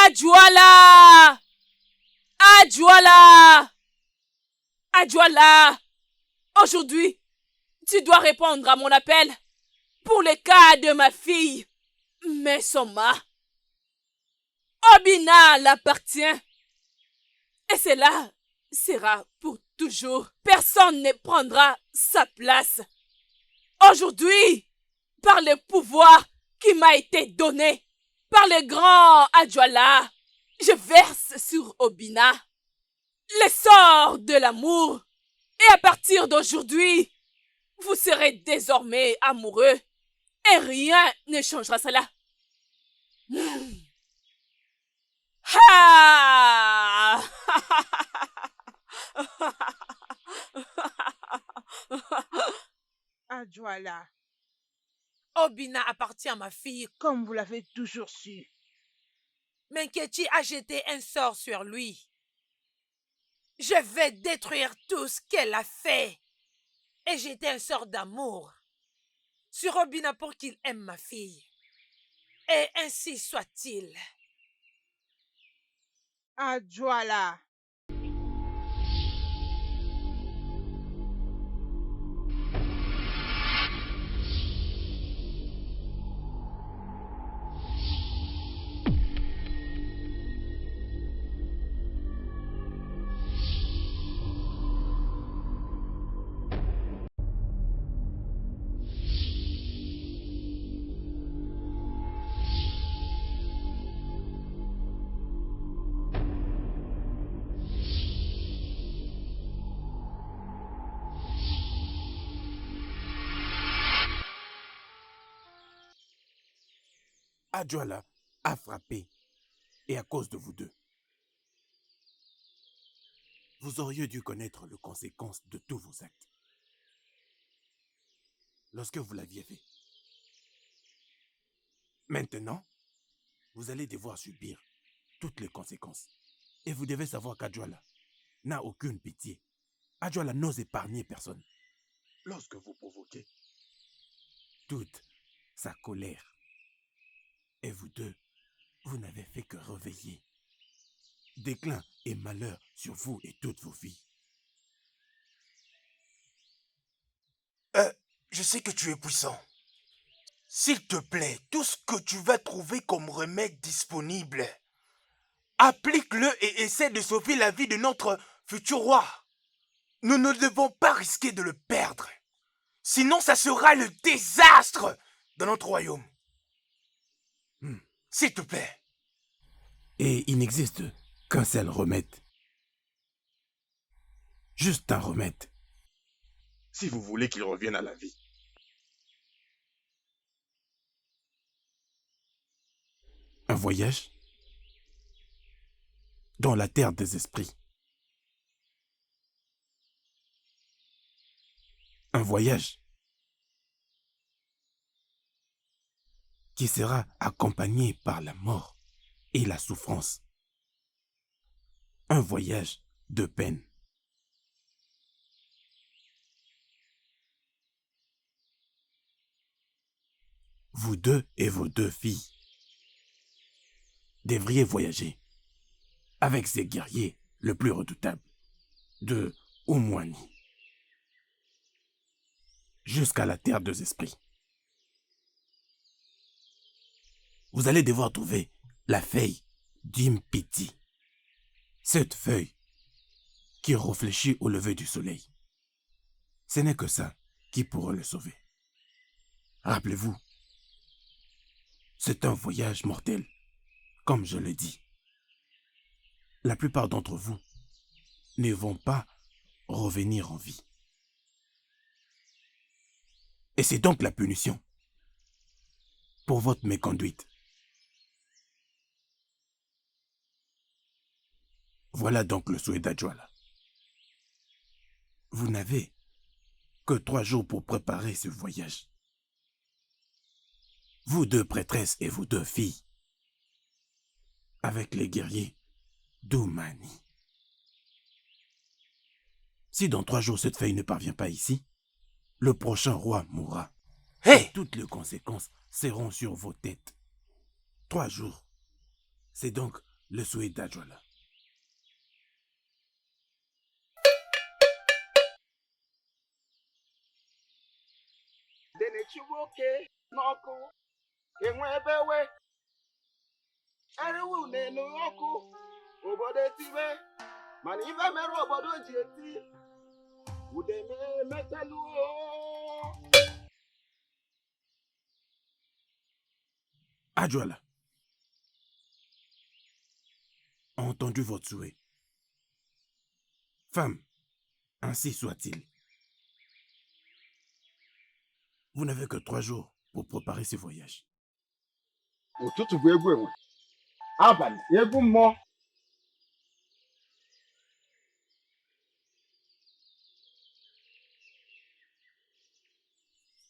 Adjoala! Adjoala! Adjoala! Aujourd'hui, tu dois répondre à mon appel pour le cas de ma fille, Mesoma. Obina l'appartient. Et cela sera pour toujours. Personne ne prendra sa place. Aujourd'hui, par le pouvoir qui m'a été donné, par le grand Adjoala, je verse sur Obina le sort de l'amour. Et à partir d'aujourd'hui, vous serez désormais amoureux. Et rien ne changera cela. Ha! Adjoala, Obina appartient à ma fille. comme vous l'avez toujours su. Mais Nkechi a jeté un sort sur lui. Je vais détruire tout ce qu'elle a fait et jeter un sort d'amour sur Obina pour qu'il aime ma fille. Et ainsi soit-il. Adjoala. Adjoala a frappé, et à cause de vous deux. Vous auriez dû connaître les conséquences de tous vos actes lorsque vous l'aviez fait. Maintenant, vous allez devoir subir toutes les conséquences. Et vous devez savoir qu'Adjoala n'a aucune pitié. Adjoala n'ose épargner personne. Lorsque vous provoquez, Toute sa colère. Et vous deux, vous n'avez fait que réveiller. Déclin et malheur sur vous et toutes vos vies. Je sais que tu es puissant. S'il te plaît, tout ce que tu vas trouver comme remède disponible, applique-le et essaie de sauver la vie de notre futur roi. Nous ne devons pas risquer de le perdre. Sinon, ça sera le désastre dans notre royaume. S'il te plaît. Et il n'existe qu'un seul remède. Juste un remède. si vous voulez qu'il revienne à la vie. Un voyage dans la terre des esprits. Un voyage qui sera accompagné par la mort et la souffrance. Un voyage de peine. Vous deux et vos deux filles devriez voyager avec ces guerriers le plus redoutables de Umwani jusqu'à la terre des esprits. Vous allez devoir trouver la feuille d'Impiti, cette feuille qui réfléchit au lever du soleil. Ce n'est que ça qui pourra le sauver. Rappelez-vous, c'est un voyage mortel, comme je l'ai dit. La plupart d'entre vous ne vont pas revenir en vie. Et c'est donc la punition pour votre méconduite. Voilà donc le souhait d'Adjoala. Vous n'avez que 3 jours pour préparer ce voyage. Vous deux prêtresses et vous deux filles, avec les guerriers d'Umani. Si dans 3 jours cette feuille ne parvient pas ici, le prochain roi mourra. Hey! Toutes les conséquences seront sur vos têtes. 3 jours. C'est donc le souhait d'Adjoala. Adjoala a entendu votre souhait. Femme, ainsi soit-il. Vous n'avez que 3 jours pour préparer ce voyage. Ụtụtụ bụ egwu enwe, abalị egwu mmụọ.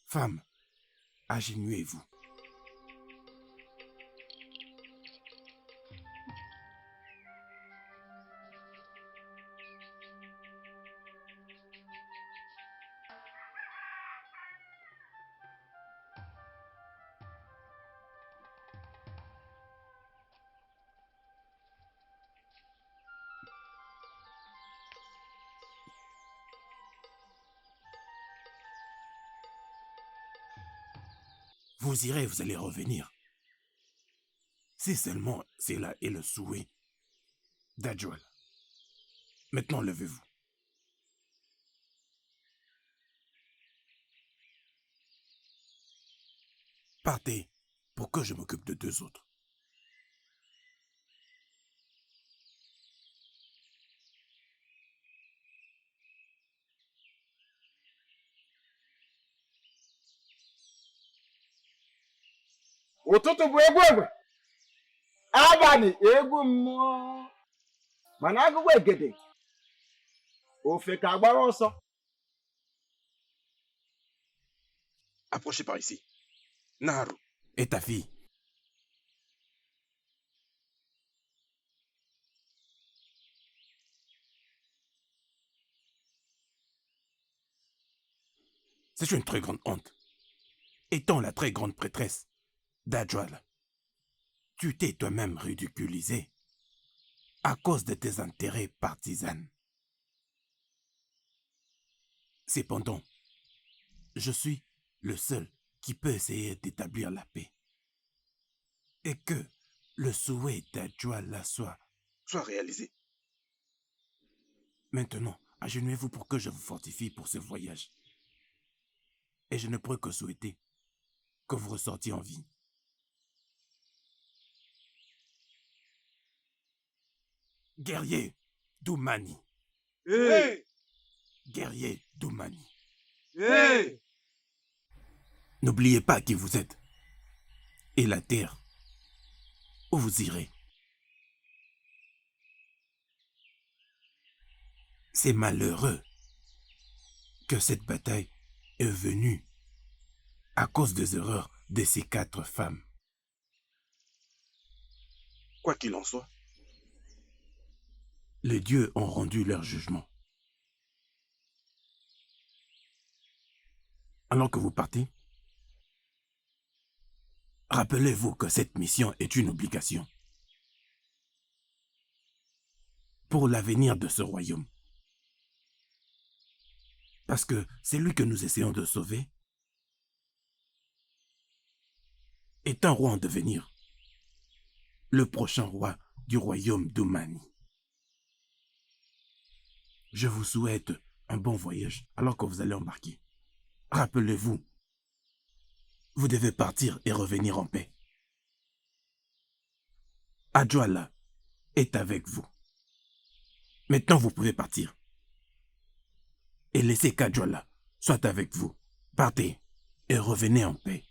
Femme, agenouillez-vous. Vous irez, vous allez revenir. Si seulement cela est le souhait d'Adjoala. Maintenant, levez-vous. Partez pour que je m'occupe de 2 autres. Ụtụtụ bụ egwu egwe, abalị egwu mmụọ. Mana agụgụ egede, ofe ka agbara ọsọ. Approchez par ici. Naharu. Et ta fille? C'est une très grande honte. Étant la très grande prêtresse d'Adjoal, tu t'es toi-même ridiculisé à cause de tes intérêts partisans. Cependant, je suis le seul qui peut essayer d'établir la paix. Et que le souhait d'Adjoal soit réalisé. Maintenant, agenouillez-vous pour que je vous fortifie pour ce voyage. Et je ne pourrais que souhaiter que vous ressortiez en vie. Guerrier d'Oumani. Hey! Guerrier d'Oumani. Hey! N'oubliez pas qui vous êtes et la terre où vous irez. C'est malheureux que cette bataille est venue à cause des erreurs de ces 4 femmes. Quoi qu'il en soit, les dieux ont rendu leur jugement. Alors que vous partez, rappelez-vous que cette mission est une obligation pour l'avenir de ce royaume. Parce que c'est lui que nous essayons de sauver est un roi en devenir, le prochain roi du royaume d'Oumani. Je vous souhaite un bon voyage alors que vous allez embarquer. Rappelez-vous, vous devez partir et revenir en paix. Adjoal est avec vous. Maintenant, vous pouvez partir. Et laissez qu'Adjoal soit avec vous. Partez et revenez en paix.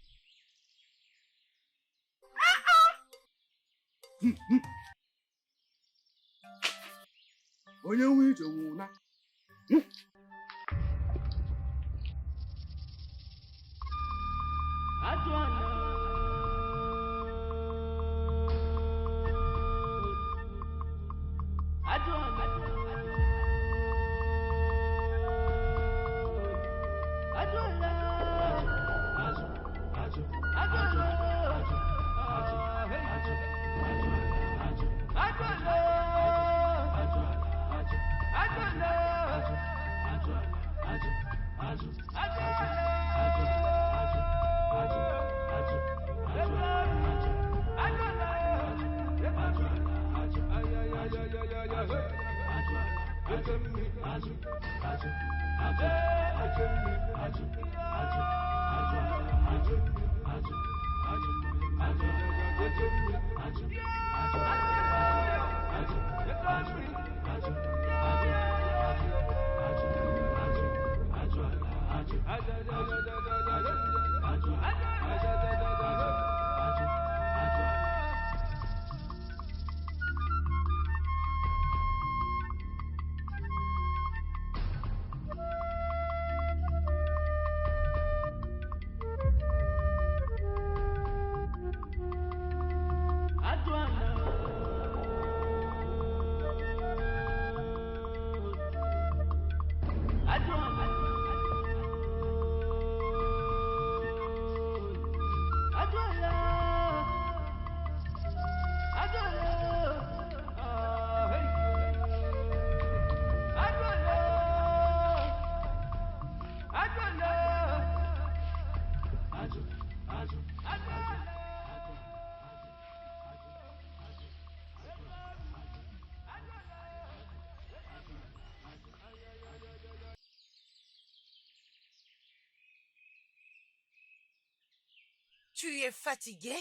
Tu es fatigué?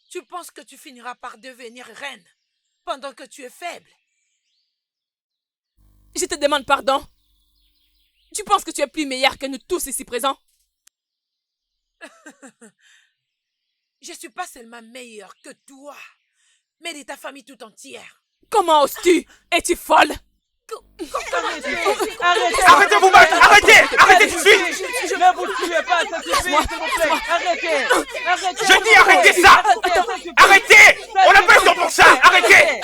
Tu penses que tu finiras par devenir reine pendant que tu es faible? Je te demande pardon. Tu penses que tu es plus meilleur que nous tous ici présents? Je suis pas seulement meilleure que toi, mais de ta famille tout entière. Comment oses-tu? Es-tu folle? Arrêtez vous battre! Arrêtez tout de suite! Ne vous tuez pas, ça suffit, s'il vous plaît. Arrêtez! Je dis arrêtez ça! Arrêtez! On n'a pas le temps pour ça! Arrêtez!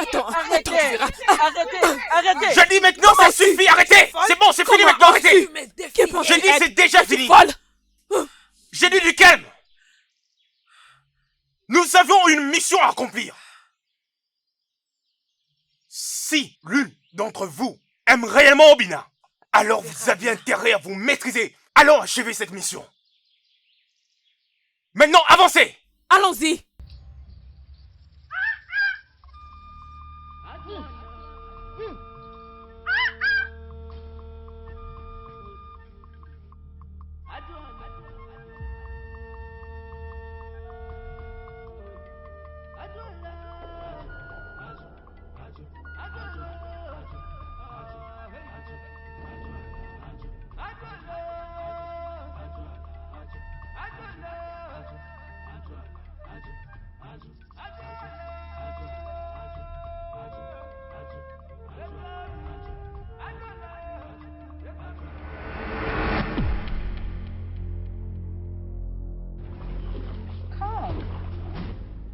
Arrêtez! Je dis maintenant ça suffit! Arrêtez! C'est bon, c'est fini maintenant! Arrêtez! me défier. J'ai dit c'est déjà fini. Folle. J'ai dit du calme. Nous avons une mission à accomplir. Si l'une d'entre vous aime réellement Obina, alors vous avez intérêt à vous maîtriser. Allons achever cette mission. Maintenant, avancez. Allons-y.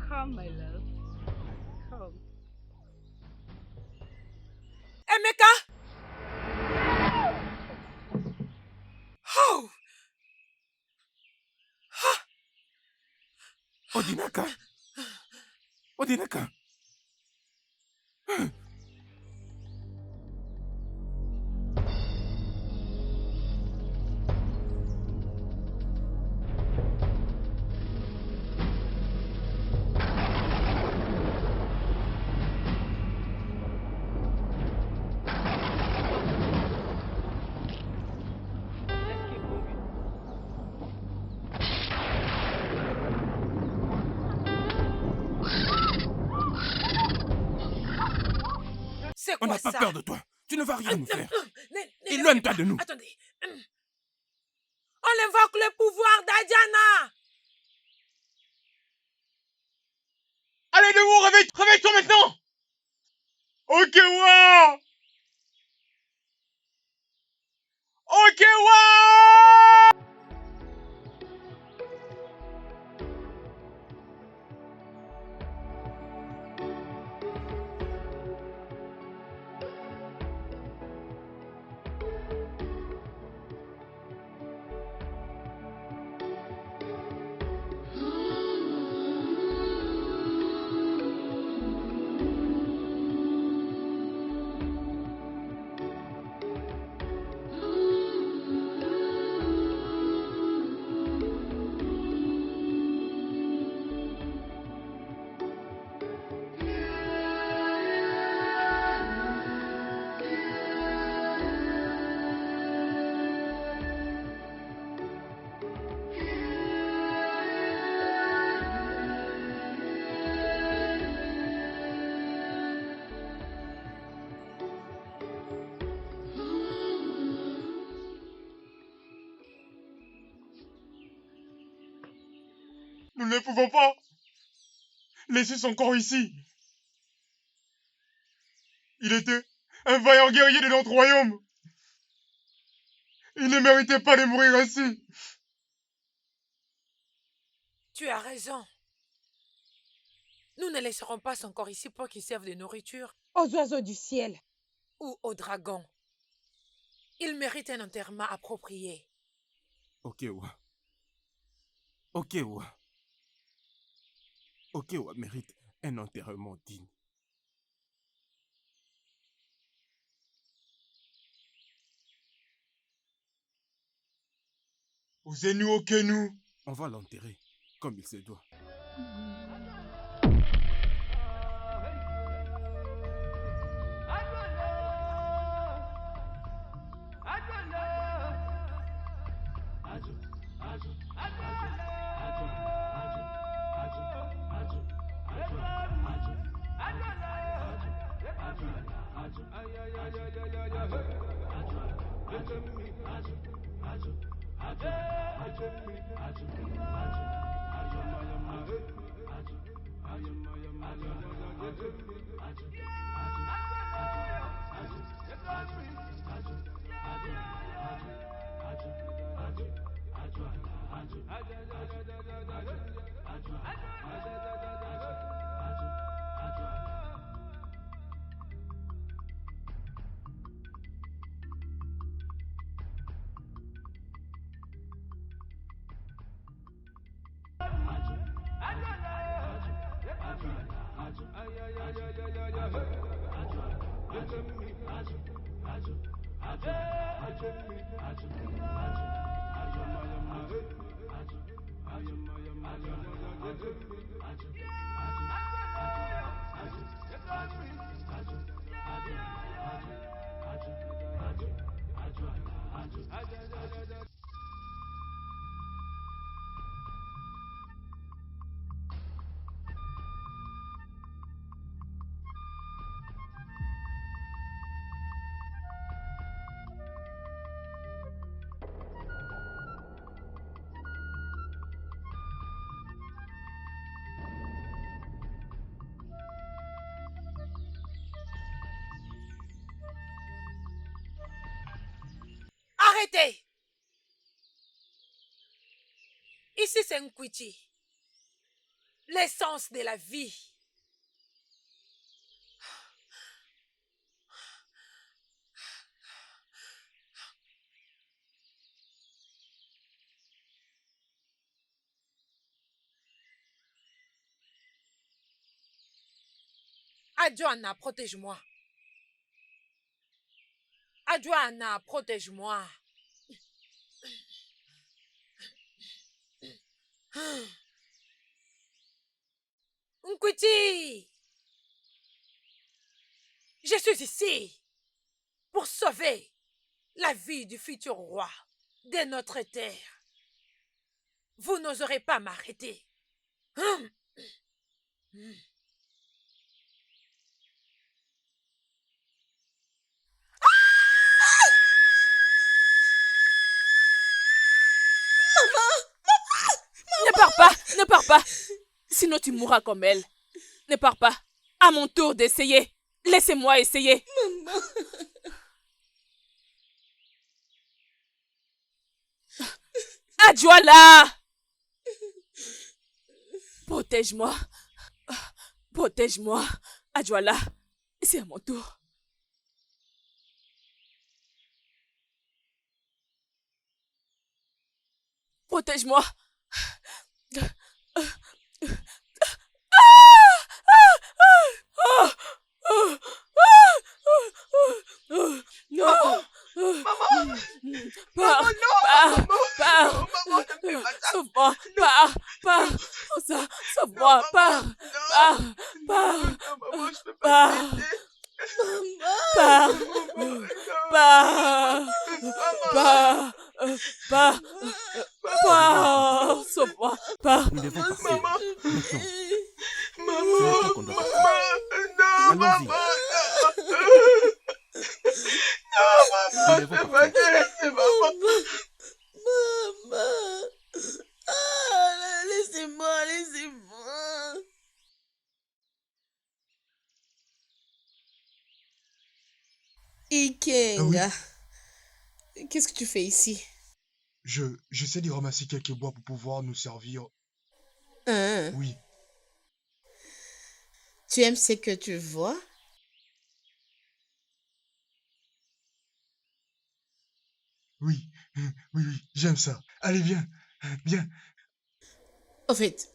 Come, my love. Come. Emeka! Oh! Odinaka. Odinaka. C'est On quoi n'a pas ça? peur de toi. Tu ne vas rien nous faire. Ne Éloigne-toi pas. de nous. Attendez. On invoque le pouvoir d'Adiana. Allez, debout, réveille-toi maintenant. Ok, wow. Ok, wow. Nous ne pouvons pas laisser son corps ici. Il était un vaillant guerrier de notre royaume. Il ne méritait pas de mourir ainsi. Tu as raison. Nous ne laisserons pas son corps ici pour qu'il serve de nourriture. Aux oiseaux du ciel. Ou aux dragons. Il mérite un enterrement approprié. Okewa. Okewa. Okewa mérite un enterrement digne. Osez-nous, Okenu. On va l'enterrer comme il se doit. Arrêtez! Ici, c'est Nkwiti, l'essence de la vie. Adjoana, protège-moi. Adjoana, protège-moi. Nkwiti, je suis ici pour sauver la vie du futur roi de notre terre. Vous n'oserez pas m'arrêter. Ne pars pas, ne pars pas. Sinon tu mourras comme elle. Ne pars pas. À mon tour d'essayer. Laissez-moi essayer. Maman. Adjoala! Protège-moi. Protège-moi. Adjoala, c'est à mon tour. Protège-moi. Non. Maman! Pars, Maman, pars. Maman, ne fais pas ça. Sauve-moi, pars. Oh ça, sauve-moi, pars. Maman, je peux pas t'aider. Pars. Sauve-moi, pars. Nous devons partir. Maman! Maintenant. C'est maintenant qu'on doit partir. Non, Allons-y. maman, Nous devons ne partir. pas laisser maman. Maman. Ah, laissez-moi. Ikenga. Qu'est-ce que tu fais ici? J'essaie de ramasser quelques bois pour pouvoir nous servir. Hein? Oui. Tu aimes ce que tu vois? Oui, oui, j'aime ça. Allez, viens. En fait,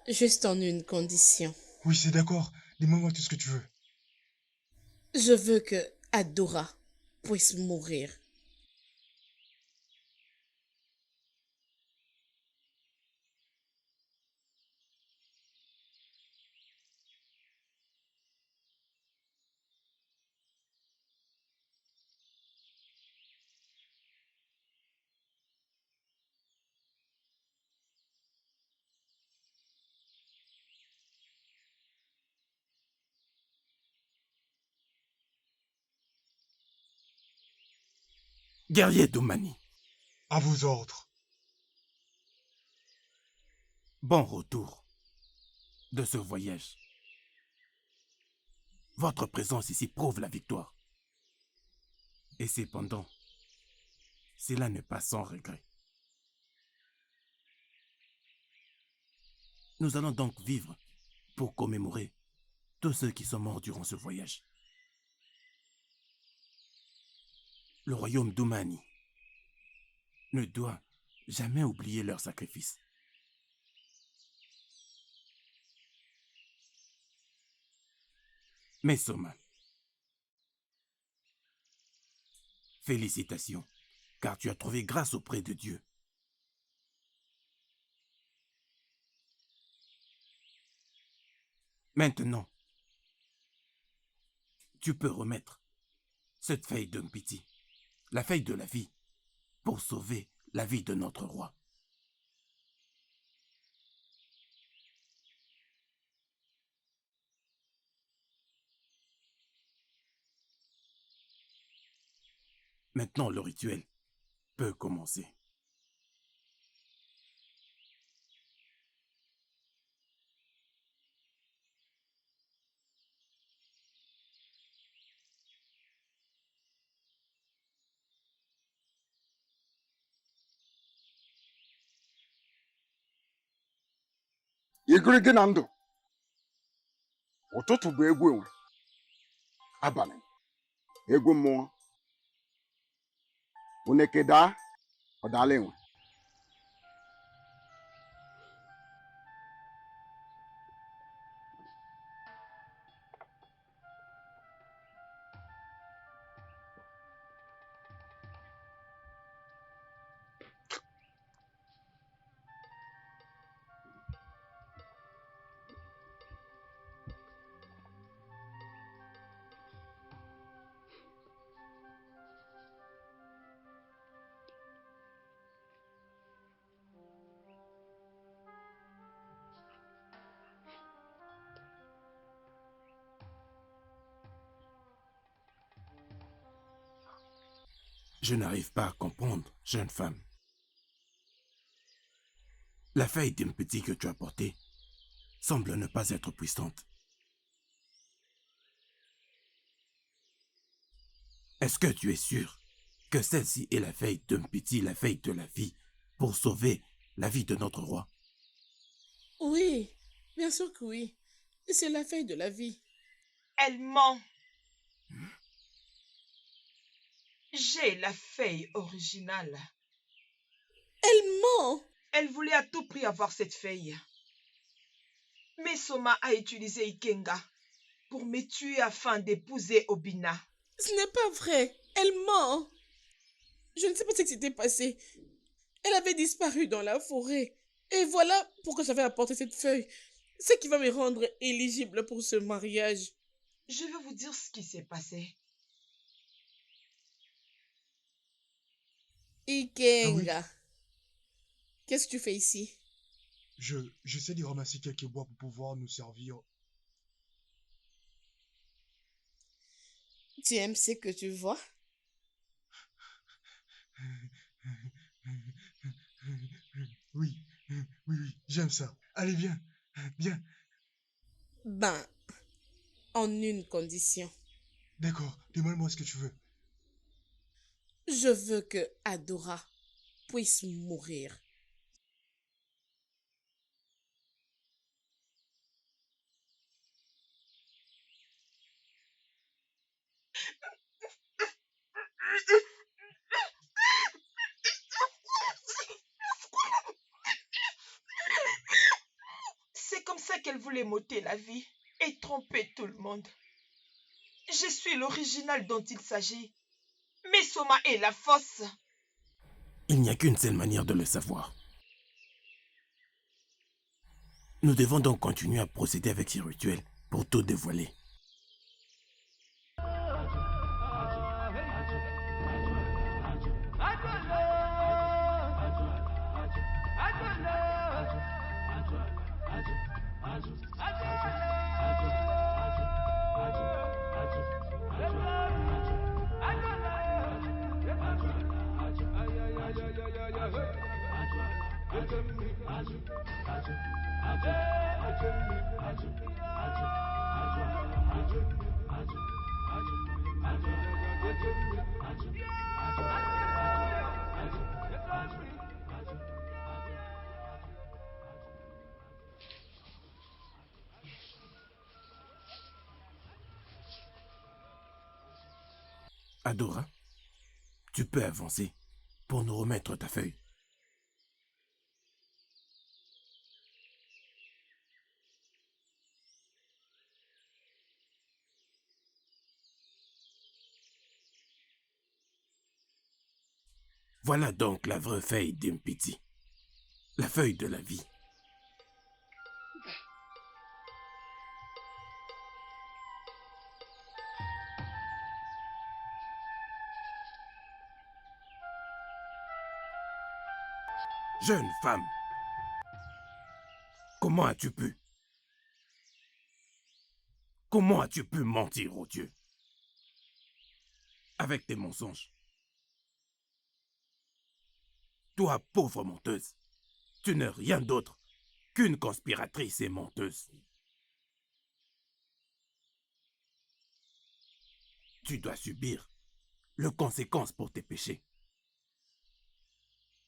juste en une condition. Oui, c'est d'accord. Dis-moi tout ce que tu veux. Je veux que Adora puisse mourir. Guerrier Doumani. À vos ordres. Bon retour de ce voyage. Votre présence ici prouve la victoire. Et cependant, cela n'est pas sans regret. Nous allons donc vivre pour commémorer tous ceux qui sont morts durant ce voyage. Le royaume d'Oumani ne doit jamais oublier leur sacrifice. Mesoma, félicitations, car tu as trouvé grâce auprès de Dieu. Maintenant, tu peux remettre cette feuille de Mpiti, la feuille de la vie, pour sauver la vie de notre roi. Maintenant, le rituel peut commencer. igiri gị na ndụ ụtụtụ bụ egwu enwe abalị egwu mmụọ uneke daa ọ daala enwe Je n'arrive pas à comprendre, jeune femme. La feuille d'un petit que tu as portée semble ne pas être puissante. Est-ce que tu es sûr que celle-ci est la feuille d'un petit, la feuille de la vie, pour sauver la vie de notre roi? Oui, bien sûr que oui. C'est la feuille de la vie. Elle ment. J'ai la feuille originale. Elle ment. Elle voulait à tout prix avoir cette feuille. Mais Soma a utilisé Ikenga pour me tuer afin d'épouser Obina. Ce n'est pas vrai. Elle ment. Je ne sais pas ce qui s'était passé. Elle avait disparu dans la forêt. Et voilà pourquoi j'avais apporté cette feuille. Ce qui va me rendre éligible pour ce mariage. Je vais vous dire ce qui s'est passé. Ikenga. Qu'est-ce que tu fais ici? J'essaie de ramasser quelques bois pour pouvoir nous servir. Tu aimes ce que tu vois? Oui, oui, j'aime ça. Allez, viens, viens. Ben, en une condition. D'accord, demande-moi ce que tu veux. Je veux que Adora puisse mourir. C'est comme ça qu'elle voulait m'ôter la vie et tromper tout le monde. Je suis l'original dont il s'agit. Mais Soma est la fausse. Il n'y a qu'une seule manière de le savoir. Nous devons donc continuer à procéder avec ces rituels pour tout dévoiler. Adora, tu peux avancer pour nous remettre ta feuille. Voilà donc la vraie feuille d'Mpiti. La feuille de la vie. Jeune femme, comment as-tu pu? Comment as-tu pu mentir aux dieux? Avec tes mensonges. Toi, pauvre menteuse, tu n'es rien d'autre qu'une conspiratrice et menteuse. Tu dois subir les conséquences pour tes péchés.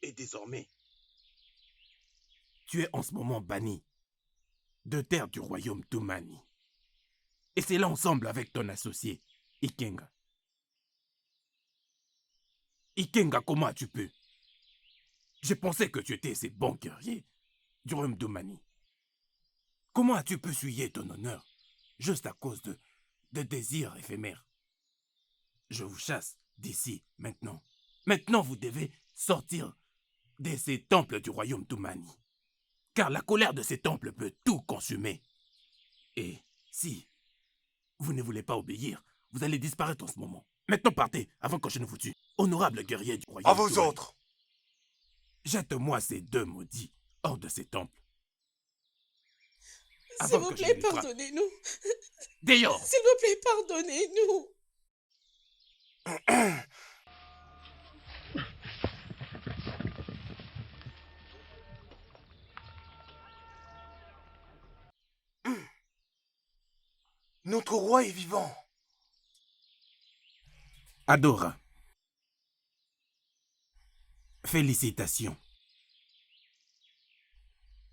Et désormais, tu es en ce moment banni de terre du royaume d'Umani. Et c'est là ensemble avec ton associé, Ikenga. Ikenga, comment as-tu pu? J'ai pensé que tu étais ces bons guerriers du royaume d'Umani. Comment as-tu pu souiller ton honneur juste à cause de désirs éphémères? Je vous chasse d'ici maintenant. Maintenant, vous devez sortir de ces temples du royaume d'Umani. Car la colère de ces temples peut tout consumer. Et si vous ne voulez pas obéir, vous allez disparaître en ce moment. Maintenant partez, avant que je ne vous tue. Honorable guerrier du royaume. À vous autres. Jette-moi ces deux maudits hors de ces temples. S'il vous plaît, pardonnez-nous. Dehors. S'il vous plaît, pardonnez-nous. Notre roi est vivant. Adora. Félicitations.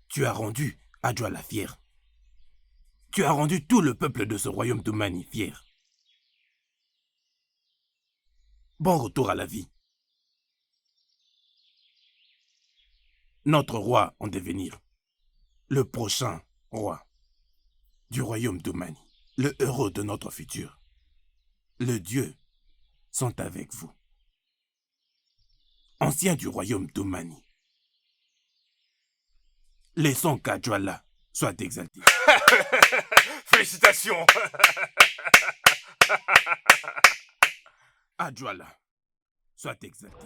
Tu as rendu Adjoala fier. Tu as rendu tout le peuple de ce royaume d'Umani fier. Bon retour à la vie. Notre roi en devenir. Le prochain roi du royaume d'Umani. Le héros de notre futur. Les dieux sont avec vous. Anciens du royaume d'Umani. Laissons qu'Adjoala soit exalté. Félicitations. Adjoala soit exalté.